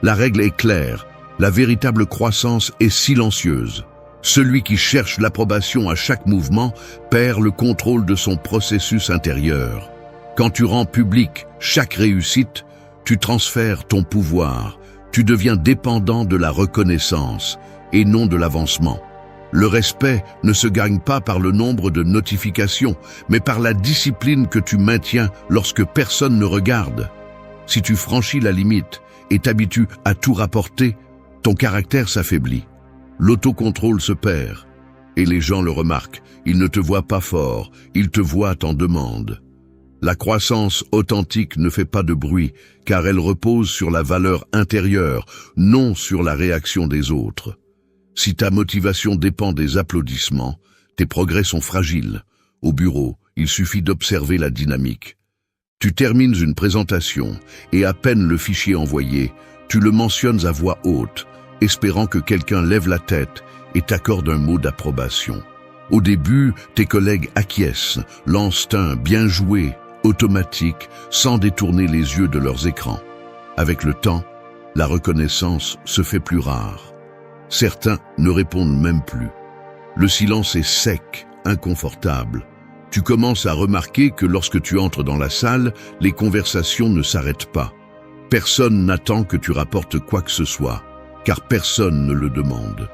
La règle est claire, la véritable croissance est silencieuse. Celui qui cherche l'approbation à chaque mouvement perd le contrôle de son processus intérieur. Quand tu rends public chaque réussite, tu transfères ton pouvoir. Tu deviens dépendant de la reconnaissance et non de l'avancement. Le respect ne se gagne pas par le nombre de notifications, mais par la discipline que tu maintiens lorsque personne ne regarde. Si tu franchis la limite et t'habitues à tout rapporter, ton caractère s'affaiblit. L'autocontrôle se perd, et les gens le remarquent. Ils ne te voient pas fort, ils te voient en demande. La croissance authentique ne fait pas de bruit, car elle repose sur la valeur intérieure, non sur la réaction des autres. Si ta motivation dépend des applaudissements, tes progrès sont fragiles. Au bureau, il suffit d'observer la dynamique. Tu termines une présentation, et à peine le fichier envoyé, tu le mentionnes à voix haute, espérant que quelqu'un lève la tête et t'accorde un mot d'approbation. Au début, tes collègues acquiescent, lancent un « bien joué » automatique, sans détourner les yeux de leurs écrans. Avec le temps, la reconnaissance se fait plus rare. Certains ne répondent même plus. Le silence est sec, inconfortable. Tu commences à remarquer que lorsque tu entres dans la salle, les conversations ne s'arrêtent pas. Personne n'attend que tu rapportes quoi que ce soit, car personne ne le demande.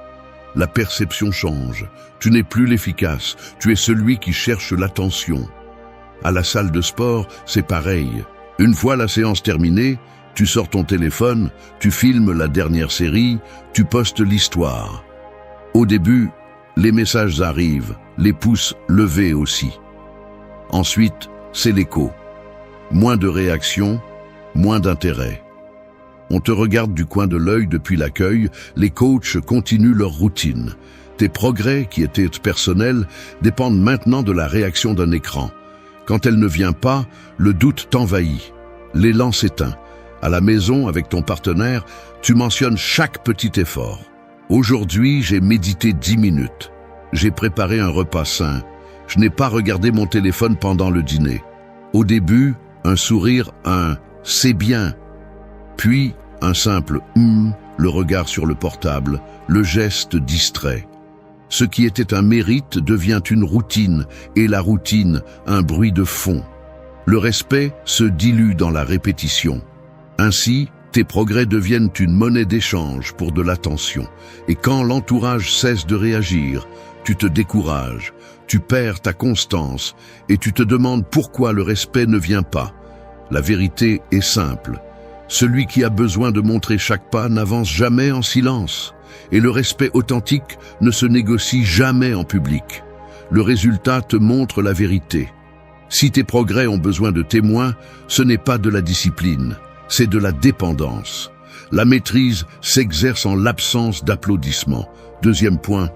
La perception change. Tu n'es plus l'efficace, tu es celui qui cherche l'attention. À la salle de sport, c'est pareil. Une fois la séance terminée, tu sors ton téléphone, tu filmes la dernière série, tu postes l'histoire. Au début, les messages arrivent, les pouces levés aussi. Ensuite, c'est l'écho. Moins de réactions, moins d'intérêt. On te regarde du coin de l'œil depuis l'accueil, les coachs continuent leur routine. Tes progrès, qui étaient personnels, dépendent maintenant de la réaction d'un écran. Quand elle ne vient pas, le doute t'envahit. L'élan s'éteint. À la maison, avec ton partenaire, tu mentionnes chaque petit effort. Aujourd'hui, j'ai médité 10 minutes. J'ai préparé un repas sain. Je n'ai pas regardé mon téléphone pendant le dîner. Au début, un sourire, un « c'est bien ». Puis, un simple « le regard sur le portable, le geste distrait. Ce qui était un mérite devient une routine, et la routine, un bruit de fond. Le respect se dilue dans la répétition. Ainsi, tes progrès deviennent une monnaie d'échange pour de l'attention. Et quand l'entourage cesse de réagir, tu te décourages, tu perds ta constance, et tu te demandes pourquoi le respect ne vient pas. La vérité est simple. Celui qui a besoin de montrer chaque pas n'avance jamais en silence. Et le respect authentique ne se négocie jamais en public. Le résultat te montre la vérité. Si tes progrès ont besoin de témoins, ce n'est pas de la discipline, c'est de la dépendance. La maîtrise s'exerce en l'absence d'applaudissements. Deuxième point.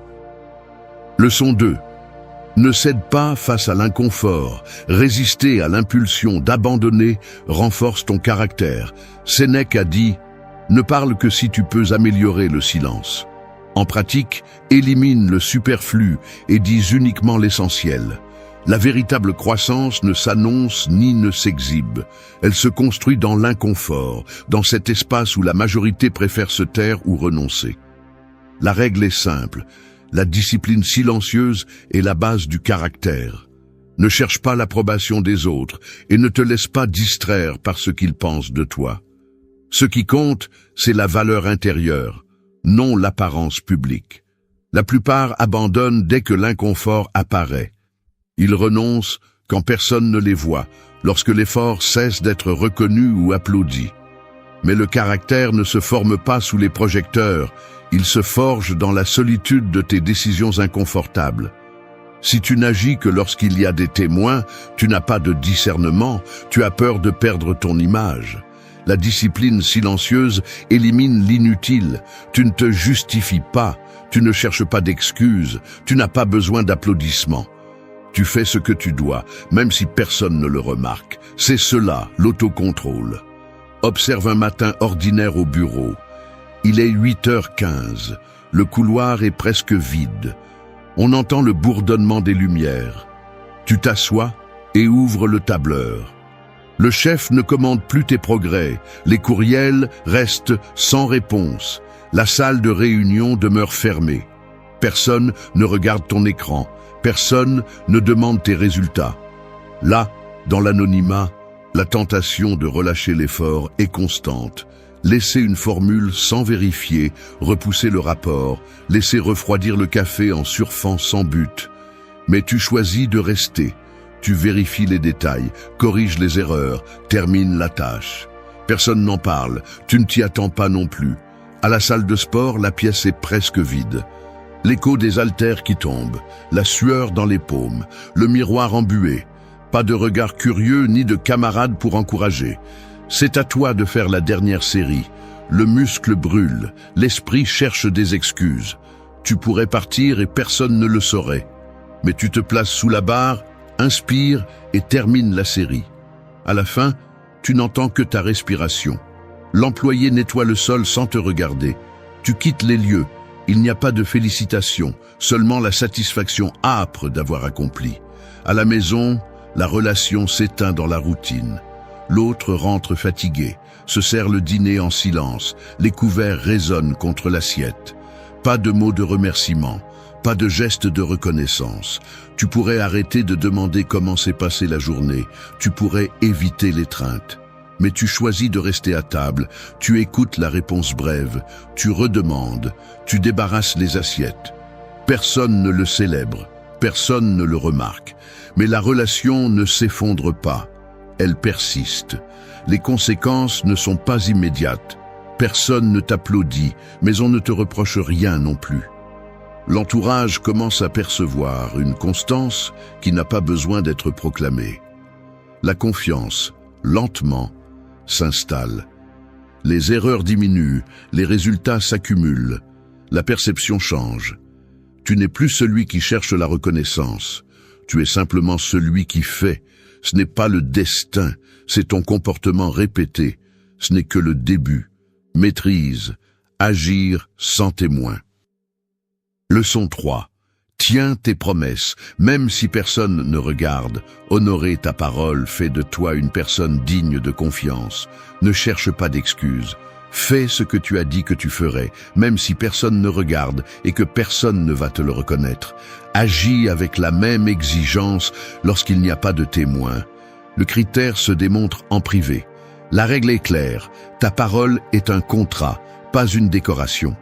Leçon 2. Ne cède pas face à l'inconfort. Résister à l'impulsion d'abandonner renforce ton caractère. Sénèque a dit « Ne parle que si tu peux améliorer le silence ». En pratique, élimine le superflu et dis uniquement l'essentiel. La véritable croissance ne s'annonce ni ne s'exhibe. Elle se construit dans l'inconfort, dans cet espace où la majorité préfère se taire ou renoncer. La règle est simple. La discipline silencieuse est la base du caractère. Ne cherche pas l'approbation des autres et ne te laisse pas distraire par ce qu'ils pensent de toi. Ce qui compte, c'est la valeur intérieure, non l'apparence publique. La plupart abandonnent dès que l'inconfort apparaît. Ils renoncent quand personne ne les voit, lorsque l'effort cesse d'être reconnu ou applaudi. Mais le caractère ne se forme pas sous les projecteurs, il se forge dans la solitude de tes décisions inconfortables. Si tu n'agis que lorsqu'il y a des témoins, tu n'as pas de discernement, tu as peur de perdre ton image. La discipline silencieuse élimine l'inutile. Tu ne te justifies pas, tu ne cherches pas d'excuses, tu n'as pas besoin d'applaudissements. Tu fais ce que tu dois, même si personne ne le remarque. C'est cela, l'autocontrôle. Observe un matin ordinaire au bureau. Il est 8h15. Le couloir est presque vide. On entend le bourdonnement des lumières. Tu t'assois et ouvres le tableur. Le chef ne commande plus tes progrès, les courriels restent sans réponse, la salle de réunion demeure fermée. Personne ne regarde ton écran, personne ne demande tes résultats. Là, dans l'anonymat, la tentation de relâcher l'effort est constante. Laisser une formule sans vérifier, repousser le rapport, laisser refroidir le café en surfant sans but. Mais tu choisis de rester. Tu vérifies les détails, corriges les erreurs, termines la tâche. Personne n'en parle, tu ne t'y attends pas non plus. À la salle de sport, la pièce est presque vide. L'écho des haltères qui tombent, la sueur dans les paumes, le miroir embué. Pas de regard curieux ni de camarades pour encourager. C'est à toi de faire la dernière série. Le muscle brûle, l'esprit cherche des excuses. Tu pourrais partir et personne ne le saurait. Mais tu te places sous la barre, inspire et termine la série. À la fin, tu n'entends que ta respiration. L'employé nettoie le sol sans te regarder. Tu quittes les lieux. Il n'y a pas de félicitations, seulement la satisfaction âpre d'avoir accompli. À la maison, la relation s'éteint dans la routine. L'autre rentre fatigué, se sert le dîner en silence, les couverts résonnent contre l'assiette. Pas de mots de remerciement, pas de geste de reconnaissance. Tu pourrais arrêter de demander comment s'est passée la journée, tu pourrais éviter l'étreinte. Mais tu choisis de rester à table, tu écoutes la réponse brève, tu redemandes, tu débarrasses les assiettes. Personne ne le célèbre, personne ne le remarque. Mais la relation ne s'effondre pas, elle persiste. Les conséquences ne sont pas immédiates. Personne ne t'applaudit, mais on ne te reproche rien non plus. L'entourage commence à percevoir une constance qui n'a pas besoin d'être proclamée. La confiance, lentement, s'installe. Les erreurs diminuent, les résultats s'accumulent. La perception change. Tu n'es plus celui qui cherche la reconnaissance. Tu es simplement celui qui fait. Ce n'est pas le destin, c'est ton comportement répété. Ce n'est que le début. Maîtrise, agir sans témoin. Leçon 3. Tiens tes promesses, même si personne ne regarde. Honorer ta parole fait de toi une personne digne de confiance. Ne cherche pas d'excuses. Fais ce que tu as dit que tu ferais, même si personne ne regarde et que personne ne va te le reconnaître. Agis avec la même exigence lorsqu'il n'y a pas de témoin. Le critère se démontre en privé. La règle est claire, ta parole est un contrat, pas une décoration.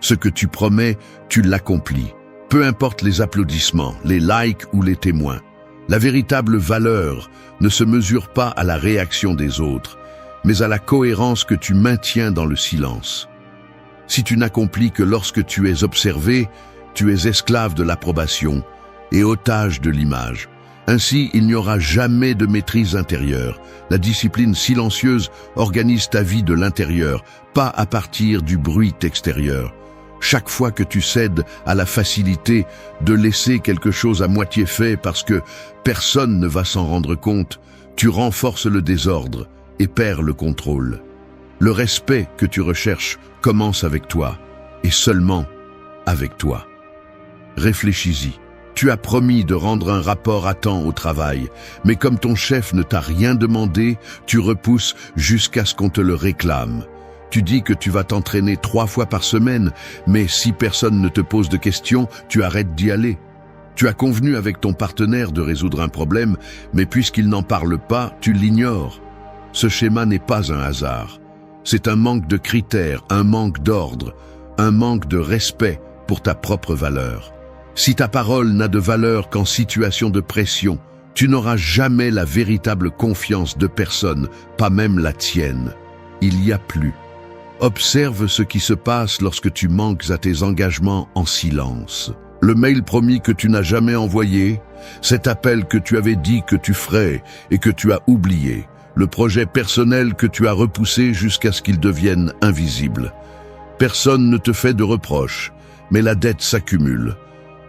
Ce que tu promets, tu l'accomplis. Peu importe les applaudissements, les likes ou les témoins. La véritable valeur ne se mesure pas à la réaction des autres, mais à la cohérence que tu maintiens dans le silence. Si tu n'accomplis que lorsque tu es observé, tu es esclave de l'approbation et otage de l'image. Ainsi, il n'y aura jamais de maîtrise intérieure. La discipline silencieuse organise ta vie de l'intérieur, pas à partir du bruit extérieur. Chaque fois que tu cèdes à la facilité de laisser quelque chose à moitié fait parce que personne ne va s'en rendre compte, tu renforces le désordre et perds le contrôle. Le respect que tu recherches commence avec toi, et seulement avec toi. Réfléchis-y. Tu as promis de rendre un rapport à temps au travail, mais comme ton chef ne t'a rien demandé, tu repousses jusqu'à ce qu'on te le réclame. Tu dis que tu vas t'entraîner 3 fois par semaine, mais si personne ne te pose de questions, tu arrêtes d'y aller. Tu as convenu avec ton partenaire de résoudre un problème, mais puisqu'il n'en parle pas, tu l'ignores. Ce schéma n'est pas un hasard. C'est un manque de critères, un manque d'ordre, un manque de respect pour ta propre valeur. Si ta parole n'a de valeur qu'en situation de pression, tu n'auras jamais la véritable confiance de personne, pas même la tienne. Il y a plus. Observe ce qui se passe lorsque tu manques à tes engagements en silence. Le mail promis que tu n'as jamais envoyé, cet appel que tu avais dit que tu ferais et que tu as oublié, le projet personnel que tu as repoussé jusqu'à ce qu'il devienne invisible. Personne ne te fait de reproches, mais la dette s'accumule.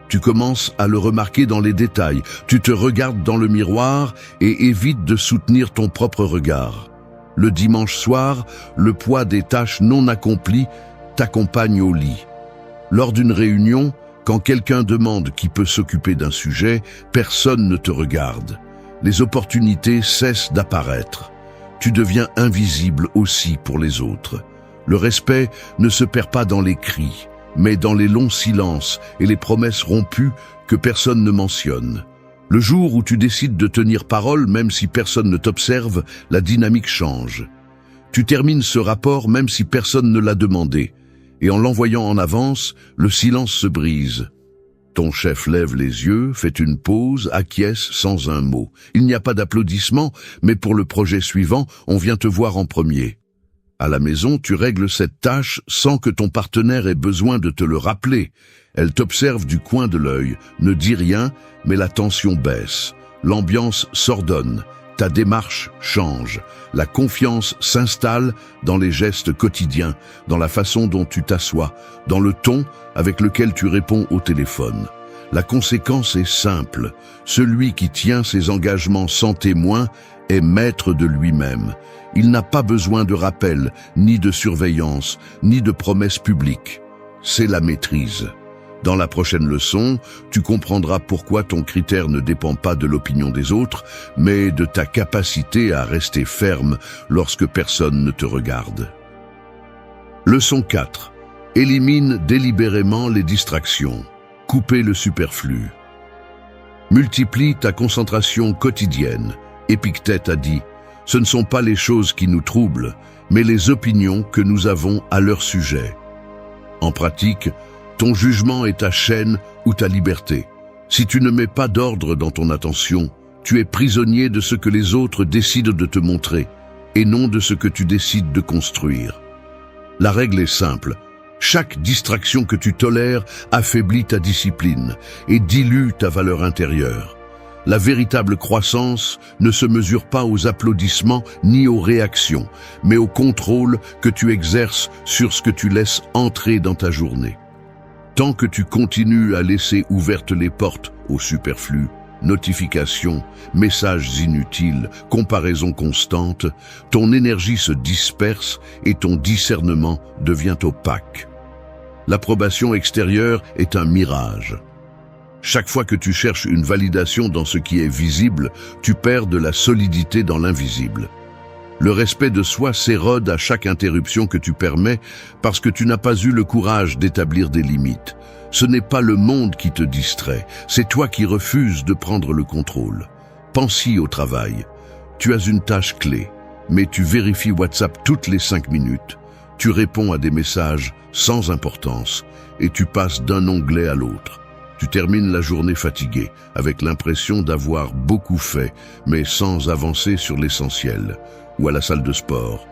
Tu commences à le remarquer dans les détails, tu te regardes dans le miroir et évites de soutenir ton propre regard. Le dimanche soir, le poids des tâches non accomplies t'accompagne au lit. Lors d'une réunion, quand quelqu'un demande qui peut s'occuper d'un sujet, personne ne te regarde. Les opportunités cessent d'apparaître. tu deviens invisible aussi pour les autres. Le respect ne se perd pas dans les cris, mais dans les longs silences et les promesses rompues que personne ne mentionne. Le jour où tu décides de tenir parole, même si personne ne t'observe, la dynamique change. Tu termines ce rapport même si personne ne l'a demandé, et en l'envoyant en avance, le silence se brise. Ton chef lève les yeux, fait une pause, acquiesce sans un mot. Il n'y a pas d'applaudissements, mais pour le projet suivant, on vient te voir en premier. À la maison, tu règles cette tâche sans que ton partenaire ait besoin de te le rappeler. Elle t'observe du coin de l'œil, ne dit rien, mais la tension baisse. L'ambiance s'ordonne, ta démarche change. La confiance s'installe dans les gestes quotidiens, dans la façon dont tu t'assois, dans le ton avec lequel tu réponds au téléphone. La conséquence est simple. Celui qui tient ses engagements sans témoin est maître de lui-même. Il n'a pas besoin de rappel, ni de surveillance, ni de promesses publiques. C'est la maîtrise. Dans la prochaine leçon, tu comprendras pourquoi ton critère ne dépend pas de l'opinion des autres, mais de ta capacité à rester ferme lorsque personne ne te regarde. Leçon 4. Élimine délibérément les distractions. Couper le superflu. Multiplie ta concentration quotidienne. Épictète a dit « Ce ne sont pas les choses qui nous troublent, mais les opinions que nous avons à leur sujet. » En pratique, ton jugement est ta chaîne ou ta liberté. Si tu ne mets pas d'ordre dans ton attention, tu es prisonnier de ce que les autres décident de te montrer, et non de ce que tu décides de construire. La règle est simple. Chaque distraction que tu tolères affaiblit ta discipline et dilue ta valeur intérieure. La véritable croissance ne se mesure pas aux applaudissements ni aux réactions, mais au contrôle que tu exerces sur ce que tu laisses entrer dans ta journée. Tant que tu continues à laisser ouvertes les portes au superflu, notifications, messages inutiles, comparaisons constantes, ton énergie se disperse et ton discernement devient opaque. L'approbation extérieure est un mirage. Chaque fois que tu cherches une validation dans ce qui est visible, tu perds de la solidité dans l'invisible. Le respect de soi s'érode à chaque interruption que tu permets parce que tu n'as pas eu le courage d'établir des limites. Ce n'est pas le monde qui te distrait, c'est toi qui refuses de prendre le contrôle. Pense-y au travail. Tu as une tâche clé, mais tu vérifies WhatsApp toutes les 5 minutes. Tu réponds à des messages sans importance et tu passes d'un onglet à l'autre. Tu termines la journée fatigué, avec l'impression d'avoir beaucoup fait, mais sans avancer sur l'essentiel. Ou à la salle de sport.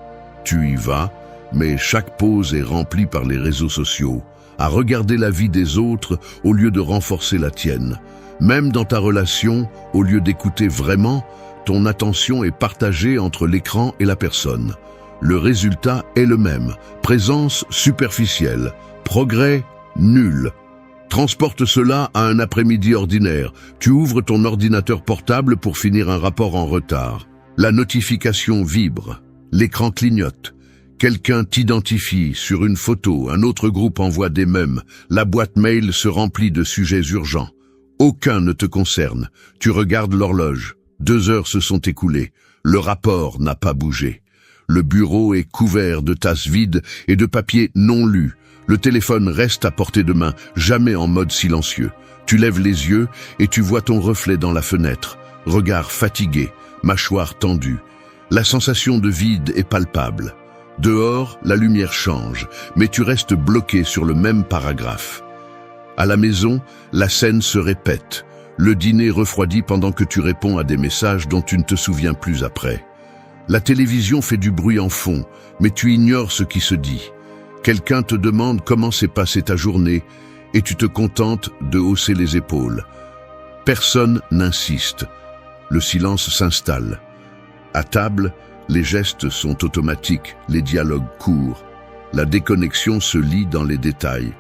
Tu y vas, mais chaque pause est remplie par les réseaux sociaux, à regarder la vie des autres au lieu de renforcer la tienne. Même dans ta relation, au lieu d'écouter vraiment, ton attention est partagée entre l'écran et la personne. Le résultat est le même, présence superficielle, progrès nul. Transporte cela à un après-midi ordinaire. Tu ouvres ton ordinateur portable pour finir un rapport en retard. La notification vibre, l'écran clignote. Quelqu'un t'identifie sur une photo, un autre groupe envoie des mèmes, la boîte mail se remplit de sujets urgents. Aucun ne te concerne. Tu regardes l'horloge. 2 heures se sont écoulées. Le rapport n'a pas bougé. Le bureau est couvert de tasses vides et de papiers non lus. Le téléphone reste à portée de main, jamais en mode silencieux. Tu lèves les yeux et tu vois ton reflet dans la fenêtre. Regard fatigué, mâchoire tendue. La sensation de vide est palpable. Dehors, la lumière change, mais tu restes bloqué sur le même paragraphe. À la maison, la scène se répète. Le dîner refroidit pendant que tu réponds à des messages dont tu ne te souviens plus après. La télévision fait du bruit en fond, mais tu ignores ce qui se dit. Quelqu'un te demande comment s'est passée ta journée et tu te contentes de hausser les épaules. Personne n'insiste. Le silence s'installe. À table, les gestes sont automatiques, les dialogues courts. La déconnexion se lit dans les détails.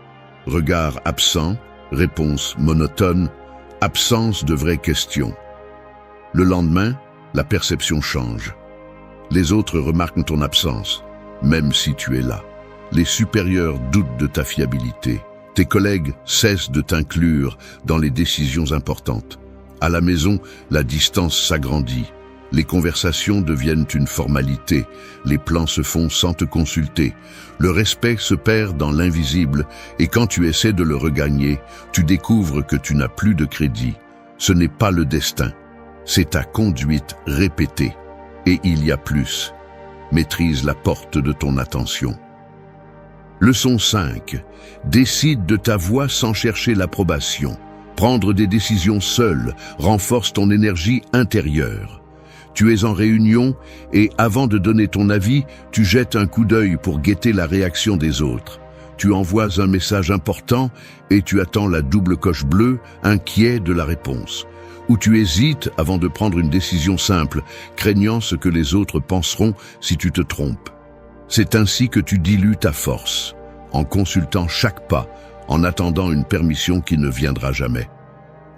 Regard absent, réponse monotone, absence de vraies questions. Le lendemain, la perception change. Les autres remarquent ton absence, même si tu es là. Les supérieurs doutent de ta fiabilité. Tes collègues cessent de t'inclure dans les décisions importantes. À la maison, la distance s'agrandit. Les conversations deviennent une formalité, les plans se font sans te consulter, le respect se perd dans l'invisible et quand tu essaies de le regagner, tu découvres que tu n'as plus de crédit. Ce n'est pas le destin, c'est ta conduite répétée. Et il y a plus. Maîtrise la porte de ton attention. Leçon 5. Décide de ta voix sans chercher l'approbation. Prendre des décisions seul renforce ton énergie intérieure. Tu es en réunion et avant de donner ton avis, tu jettes un coup d'œil pour guetter la réaction des autres. Tu envoies un message important et tu attends la double coche bleue, inquiet de la réponse. Ou tu hésites avant de prendre une décision simple, craignant ce que les autres penseront si tu te trompes. C'est ainsi que tu dilues ta force, en consultant chaque pas, en attendant une permission qui ne viendra jamais.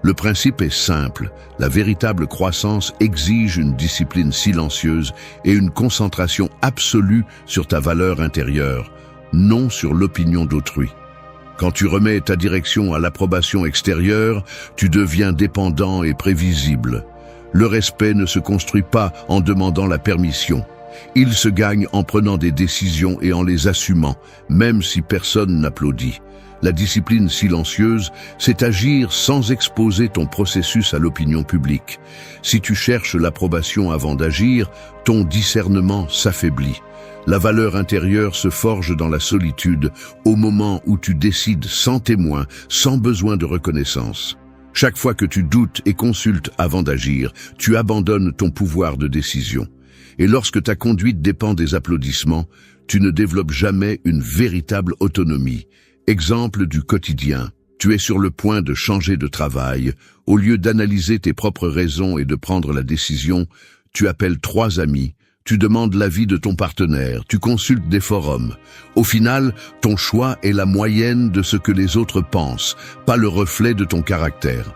Le principe est simple, la véritable croissance exige une discipline silencieuse et une concentration absolue sur ta valeur intérieure, non sur l'opinion d'autrui. Quand tu remets ta direction à l'approbation extérieure, tu deviens dépendant et prévisible. Le respect ne se construit pas en demandant la permission. Il se gagne en prenant des décisions et en les assumant, même si personne n'applaudit. La discipline silencieuse, c'est agir sans exposer ton processus à l'opinion publique. Si tu cherches l'approbation avant d'agir, ton discernement s'affaiblit. La valeur intérieure se forge dans la solitude, au moment où tu décides sans témoin, sans besoin de reconnaissance. Chaque fois que tu doutes et consultes avant d'agir, tu abandonnes ton pouvoir de décision. Et lorsque ta conduite dépend des applaudissements, tu ne développes jamais une véritable autonomie. Exemple du quotidien. Tu es sur le point de changer de travail. Au lieu d'analyser tes propres raisons et de prendre la décision, tu appelles 3 amis. Tu demandes l'avis de ton partenaire, tu consultes des forums. Au final, ton choix est la moyenne de ce que les autres pensent, pas le reflet de ton caractère.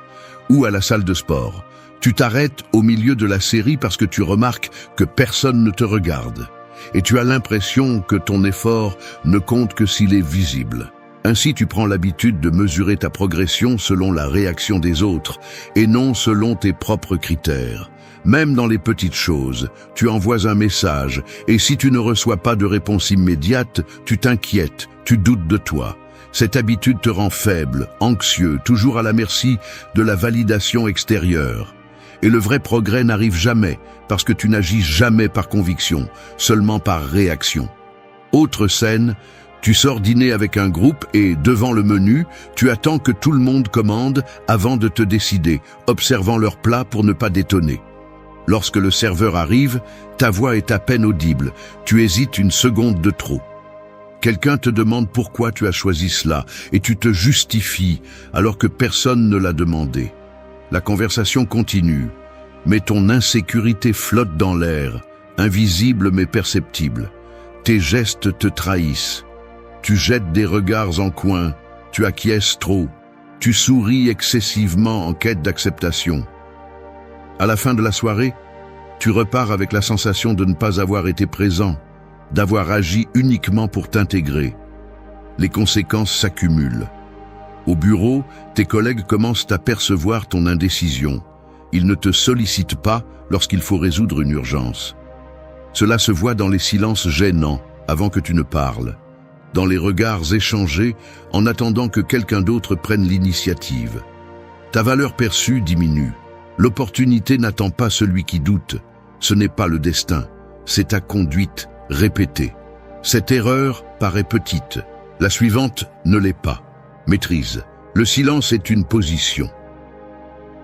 Ou à la salle de sport. Tu t'arrêtes au milieu de la série parce que tu remarques que personne ne te regarde. Et tu as l'impression que ton effort ne compte que s'il est visible. Ainsi, tu prends l'habitude de mesurer ta progression selon la réaction des autres et non selon tes propres critères. Même dans les petites choses, tu envoies un message et si tu ne reçois pas de réponse immédiate, tu t'inquiètes, tu doutes de toi. Cette habitude te rend faible, anxieux, toujours à la merci de la validation extérieure. Et le vrai progrès n'arrive jamais parce que tu n'agis jamais par conviction, seulement par réaction. Autre scène, tu sors dîner avec un groupe et, devant le menu, tu attends que tout le monde commande avant de te décider, observant leur plat pour ne pas détonner. Lorsque le serveur arrive, ta voix est à peine audible, tu hésites une seconde de trop. Quelqu'un te demande pourquoi tu as choisi cela et tu te justifies alors que personne ne l'a demandé. La conversation continue, mais ton insécurité flotte dans l'air, invisible mais perceptible. Tes gestes te trahissent. Tu jettes des regards en coin, tu acquiesces trop, tu souris excessivement en quête d'acceptation. À la fin de la soirée, tu repars avec la sensation de ne pas avoir été présent, d'avoir agi uniquement pour t'intégrer. Les conséquences s'accumulent. Au bureau, tes collègues commencent à percevoir ton indécision. Ils ne te sollicitent pas lorsqu'il faut résoudre une urgence. Cela se voit dans les silences gênants avant que tu ne parles, dans les regards échangés en attendant que quelqu'un d'autre prenne l'initiative. Ta valeur perçue diminue. L'opportunité n'attend pas celui qui doute. Ce n'est pas le destin, c'est ta conduite répétée. Cette erreur paraît petite. La suivante ne l'est pas. Maîtrise. Le silence est une position.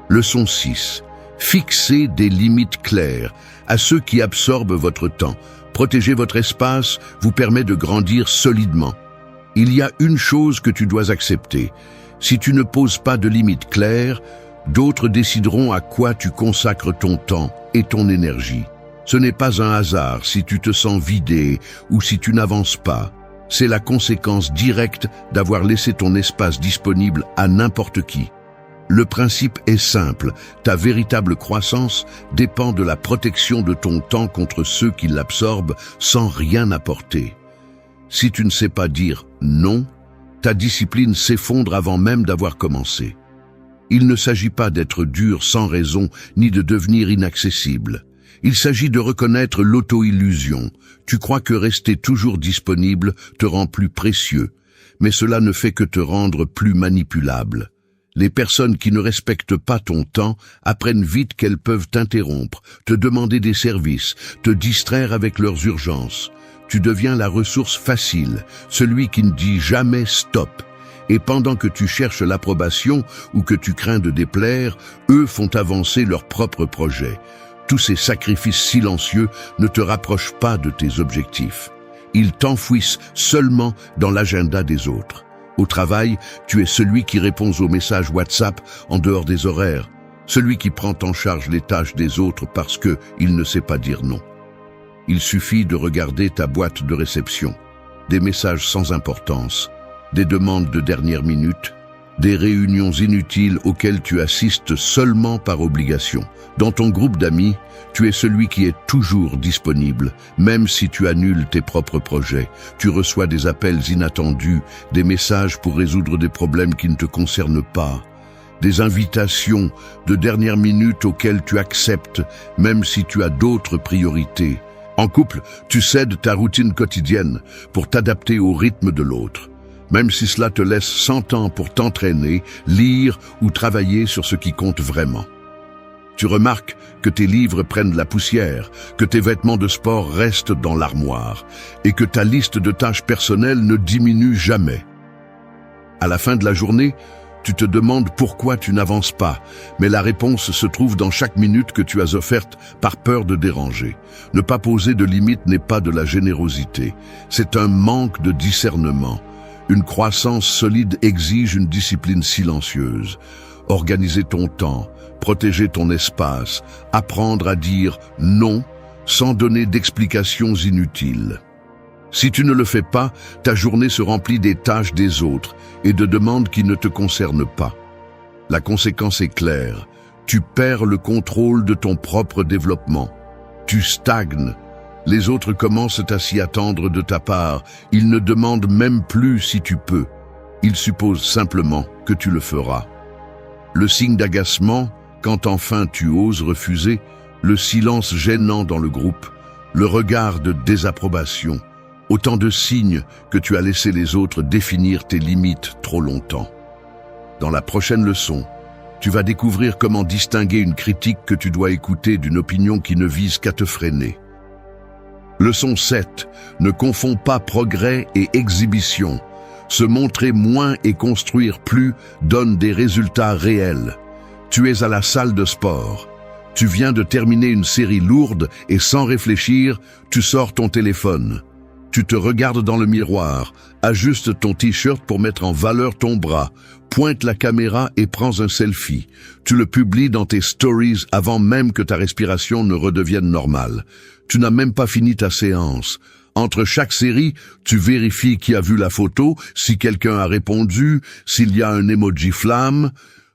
Leçon 6. Fixez des limites claires à ceux qui absorbent votre temps. Protéger votre espace vous permet de grandir solidement. Il y a une chose que tu dois accepter. Si tu ne poses pas de limites claires, d'autres décideront à quoi tu consacres ton temps et ton énergie. Ce n'est pas un hasard si tu te sens vidé ou si tu n'avances pas. C'est la conséquence directe d'avoir laissé ton espace disponible à n'importe qui. Le principe est simple, ta véritable croissance dépend de la protection de ton temps contre ceux qui l'absorbent sans rien apporter. Si tu ne sais pas dire non, ta discipline s'effondre avant même d'avoir commencé. Il ne s'agit pas d'être dur sans raison ni de devenir inaccessible. Il s'agit de reconnaître l'auto-illusion. Tu crois que rester toujours disponible te rend plus précieux, mais cela ne fait que te rendre plus manipulable. Les personnes qui ne respectent pas ton temps apprennent vite qu'elles peuvent t'interrompre, te demander des services, te distraire avec leurs urgences. Tu deviens la ressource facile, celui qui ne dit jamais stop. Et pendant que tu cherches l'approbation ou que tu crains de déplaire, eux font avancer leurs propres projets. Tous ces sacrifices silencieux ne te rapprochent pas de tes objectifs. Ils t'enfouissent seulement dans l'agenda des autres. Au travail, tu es celui qui répond aux messages WhatsApp en dehors des horaires, celui qui prend en charge les tâches des autres parce qu'il ne sait pas dire non. Il suffit de regarder ta boîte de réception, des messages sans importance, des demandes de dernière minute, des réunions inutiles auxquelles tu assistes seulement par obligation. Dans ton groupe d'amis, tu es celui qui est toujours disponible, même si tu annules tes propres projets. Tu reçois des appels inattendus, des messages pour résoudre des problèmes qui ne te concernent pas, des invitations de dernière minute auxquelles tu acceptes, même si tu as d'autres priorités. En couple, tu cèdes ta routine quotidienne pour t'adapter au rythme de l'autre, même si cela te laisse sans temps pour t'entraîner, lire ou travailler sur ce qui compte vraiment. Tu remarques que tes livres prennent la poussière, que tes vêtements de sport restent dans l'armoire et que ta liste de tâches personnelles ne diminue jamais. À la fin de la journée, tu te demandes pourquoi tu n'avances pas, mais la réponse se trouve dans chaque minute que tu as offerte par peur de déranger. Ne pas poser de limites n'est pas de la générosité, c'est un manque de discernement. Une croissance solide exige une discipline silencieuse. Organiser ton temps, protéger ton espace, apprendre à dire non sans donner d'explications inutiles. Si tu ne le fais pas, ta journée se remplit des tâches des autres et de demandes qui ne te concernent pas. La conséquence est claire. Tu perds le contrôle de ton propre développement. Tu stagnes. Les autres commencent à s'y attendre de ta part. Ils ne demandent même plus si tu peux. Ils supposent simplement que tu le feras. Le signe d'agacement, quand enfin tu oses refuser, le silence gênant dans le groupe, le regard de désapprobation, autant de signes que tu as laissé les autres définir tes limites trop longtemps. Dans la prochaine leçon, tu vas découvrir comment distinguer une critique que tu dois écouter d'une opinion qui ne vise qu'à te freiner. Leçon 7. Ne confonds pas progrès et exhibition. Se montrer moins et construire plus donne des résultats réels. Tu es à la salle de sport. Tu viens de terminer une série lourde et sans réfléchir, tu sors ton téléphone. Tu te regardes dans le miroir, ajuste ton t-shirt pour mettre en valeur ton bras, pointe la caméra et prends un selfie. Tu le publies dans tes stories avant même que ta respiration ne redevienne normale. Tu n'as même pas fini ta séance. Entre chaque série, tu vérifies qui a vu la photo, si quelqu'un a répondu, s'il y a un emoji flamme.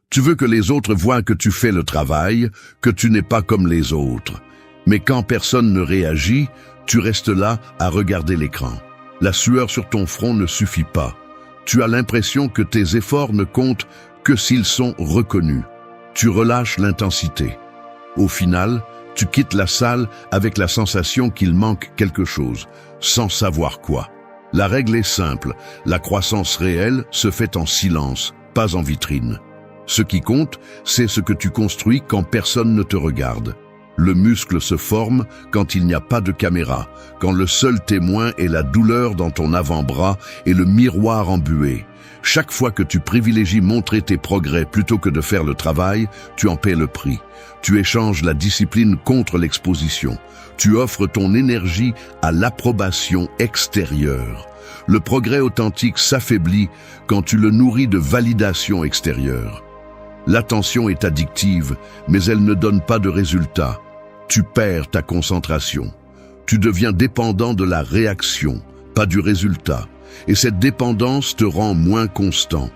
Tu veux que les autres voient que tu fais le travail, que tu n'es pas comme les autres. Mais quand personne ne réagit, tu restes là à regarder l'écran. La sueur sur ton front ne suffit pas. Tu as l'impression que tes efforts ne comptent que s'ils sont reconnus. Tu relâches l'intensité. Au final, tu quittes la salle avec la sensation qu'il manque quelque chose, sans savoir quoi. La règle est simple, la croissance réelle se fait en silence, pas en vitrine. Ce qui compte, c'est ce que tu construis quand personne ne te regarde. Le muscle se forme quand il n'y a pas de caméra, quand le seul témoin est la douleur dans ton avant-bras et le miroir embué. Chaque fois que tu privilégies montrer tes progrès plutôt que de faire le travail, tu en paies le prix. Tu échanges la discipline contre l'exposition. Tu offres ton énergie à l'approbation extérieure. Le progrès authentique s'affaiblit quand tu le nourris de validation extérieure. L'attention est addictive, mais elle ne donne pas de résultat. Tu perds ta concentration. Tu deviens dépendant de la réaction, pas du résultat. Et cette dépendance te rend moins constant.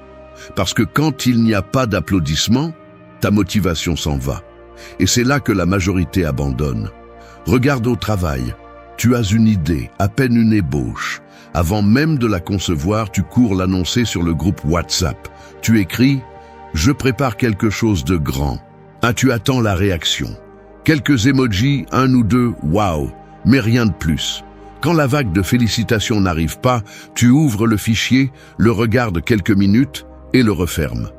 Parce que quand il n'y a pas d'applaudissements, ta motivation s'en va. Et c'est là que la majorité abandonne. Regarde au travail. Tu as une idée, à peine une ébauche. Avant même de la concevoir, tu cours l'annoncer sur le groupe WhatsApp. Tu écris « Je prépare quelque chose de grand ». Ah, tu attends la réaction. Quelques emojis, un ou deux, waouh, mais rien de plus. Quand la vague de félicitations n'arrive pas, tu ouvres le fichier, le regardes quelques minutes et le refermes.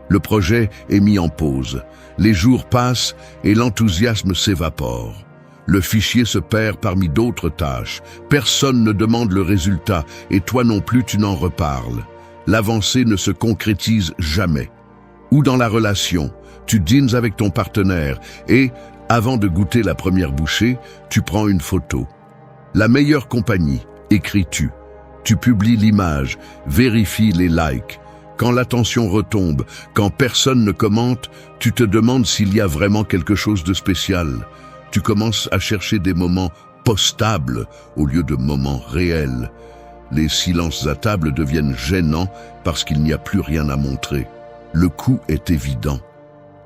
Le projet est mis en pause. Les jours passent et l'enthousiasme s'évapore. Le fichier se perd parmi d'autres tâches. Personne ne demande le résultat et toi non plus tu n'en reparles. L'avancée ne se concrétise jamais. Ou dans la relation, tu dînes avec ton partenaire et, avant de goûter la première bouchée, tu prends une photo. La meilleure compagnie, écris-tu. Tu publies l'image, vérifies les likes. Quand l'attention retombe, quand personne ne commente, tu te demandes s'il y a vraiment quelque chose de spécial. Tu commences à chercher des moments postables au lieu de moments réels. Les silences à table deviennent gênants parce qu'il n'y a plus rien à montrer. Le coût est évident.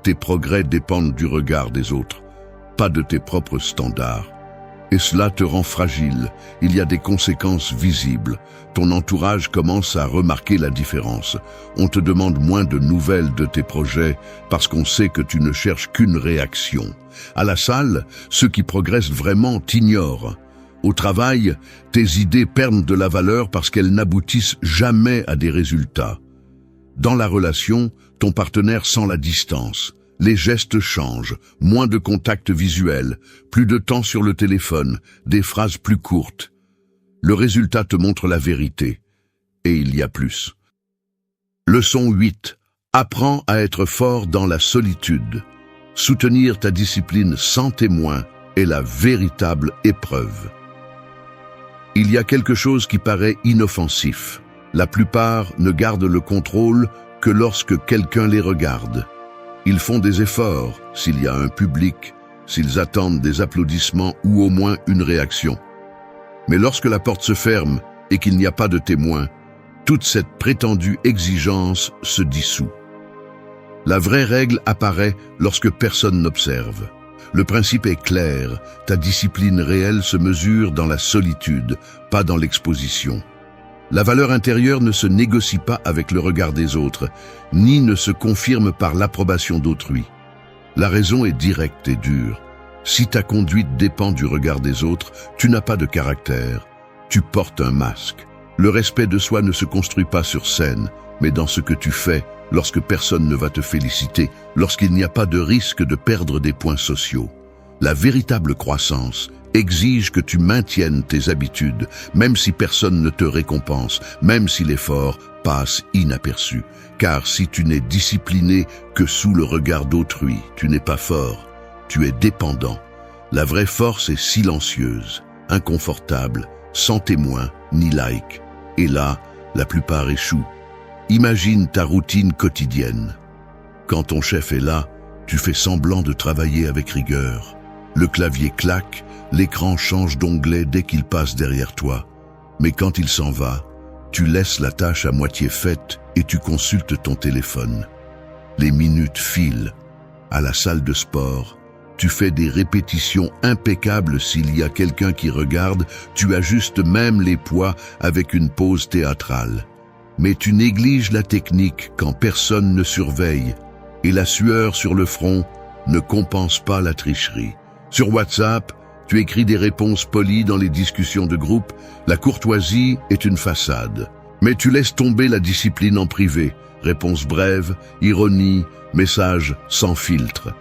Tes progrès dépendent du regard des autres, pas de tes propres standards. Et cela te rend fragile. Il y a des conséquences visibles. Ton entourage commence à remarquer la différence. On te demande moins de nouvelles de tes projets parce qu'on sait que tu ne cherches qu'une réaction. À la salle, ceux qui progressent vraiment t'ignorent. Au travail, tes idées perdent de la valeur parce qu'elles n'aboutissent jamais à des résultats. Dans la relation, ton partenaire sent la distance. Les gestes changent, moins de contact visuel, plus de temps sur le téléphone, des phrases plus courtes. Le résultat te montre la vérité. Et il y a plus. Leçon 8. Apprends à être fort dans la solitude. Soutenir ta discipline sans témoin est la véritable épreuve. Il y a quelque chose qui paraît inoffensif. La plupart ne gardent le contrôle que lorsque quelqu'un les regarde. Ils font des efforts s'il y a un public, s'ils attendent des applaudissements ou au moins une réaction. Mais lorsque la porte se ferme et qu'il n'y a pas de témoin, toute cette prétendue exigence se dissout. La vraie règle apparaît lorsque personne n'observe. Le principe est clair, ta discipline réelle se mesure dans la solitude, pas dans l'exposition. La valeur intérieure ne se négocie pas avec le regard des autres, ni ne se confirme par l'approbation d'autrui. La raison est directe et dure. Si ta conduite dépend du regard des autres, tu n'as pas de caractère. Tu portes un masque. Le respect de soi ne se construit pas sur scène, mais dans ce que tu fais, lorsque personne ne va te féliciter, lorsqu'il n'y a pas de risque de perdre des points sociaux. La véritable croissance exige que tu maintiennes tes habitudes, même si personne ne te récompense, même si l'effort passe inaperçu. Car si tu n'es discipliné que sous le regard d'autrui, tu n'es pas fort, tu es dépendant. La vraie force est silencieuse, inconfortable, sans témoin ni like. Et là, la plupart échouent. Imagine ta routine quotidienne. Quand ton chef est là, tu fais semblant de travailler avec rigueur. Le clavier claque, l'écran change d'onglet dès qu'il passe derrière toi. Mais quand il s'en va, tu laisses la tâche à moitié faite et tu consultes ton téléphone. Les minutes filent. À la salle de sport, tu fais des répétitions impeccables s'il y a quelqu'un qui regarde, tu ajustes même les poids avec une pause théâtrale. Mais tu négliges la technique quand personne ne surveille, et la sueur sur le front ne compense pas la tricherie. Sur WhatsApp, tu écris des réponses polies dans les discussions de groupe, la courtoisie est une façade. Mais tu laisses tomber la discipline en privé, réponses brèves, ironie, messages sans filtre.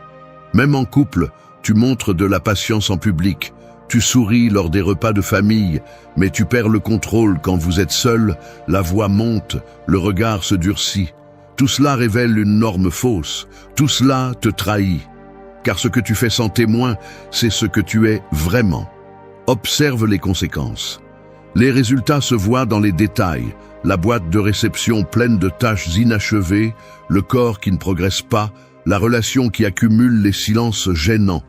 Même en couple, tu montres de la patience en public, tu souris lors des repas de famille, mais tu perds le contrôle quand vous êtes seul, la voix monte, le regard se durcit. Tout cela révèle une norme fausse, tout cela te trahit. Car ce que tu fais sans témoin, c'est ce que tu es vraiment. Observe les conséquences. Les résultats se voient dans les détails, la boîte de réception pleine de tâches inachevées, le corps qui ne progresse pas, la relation qui accumule les silences gênants.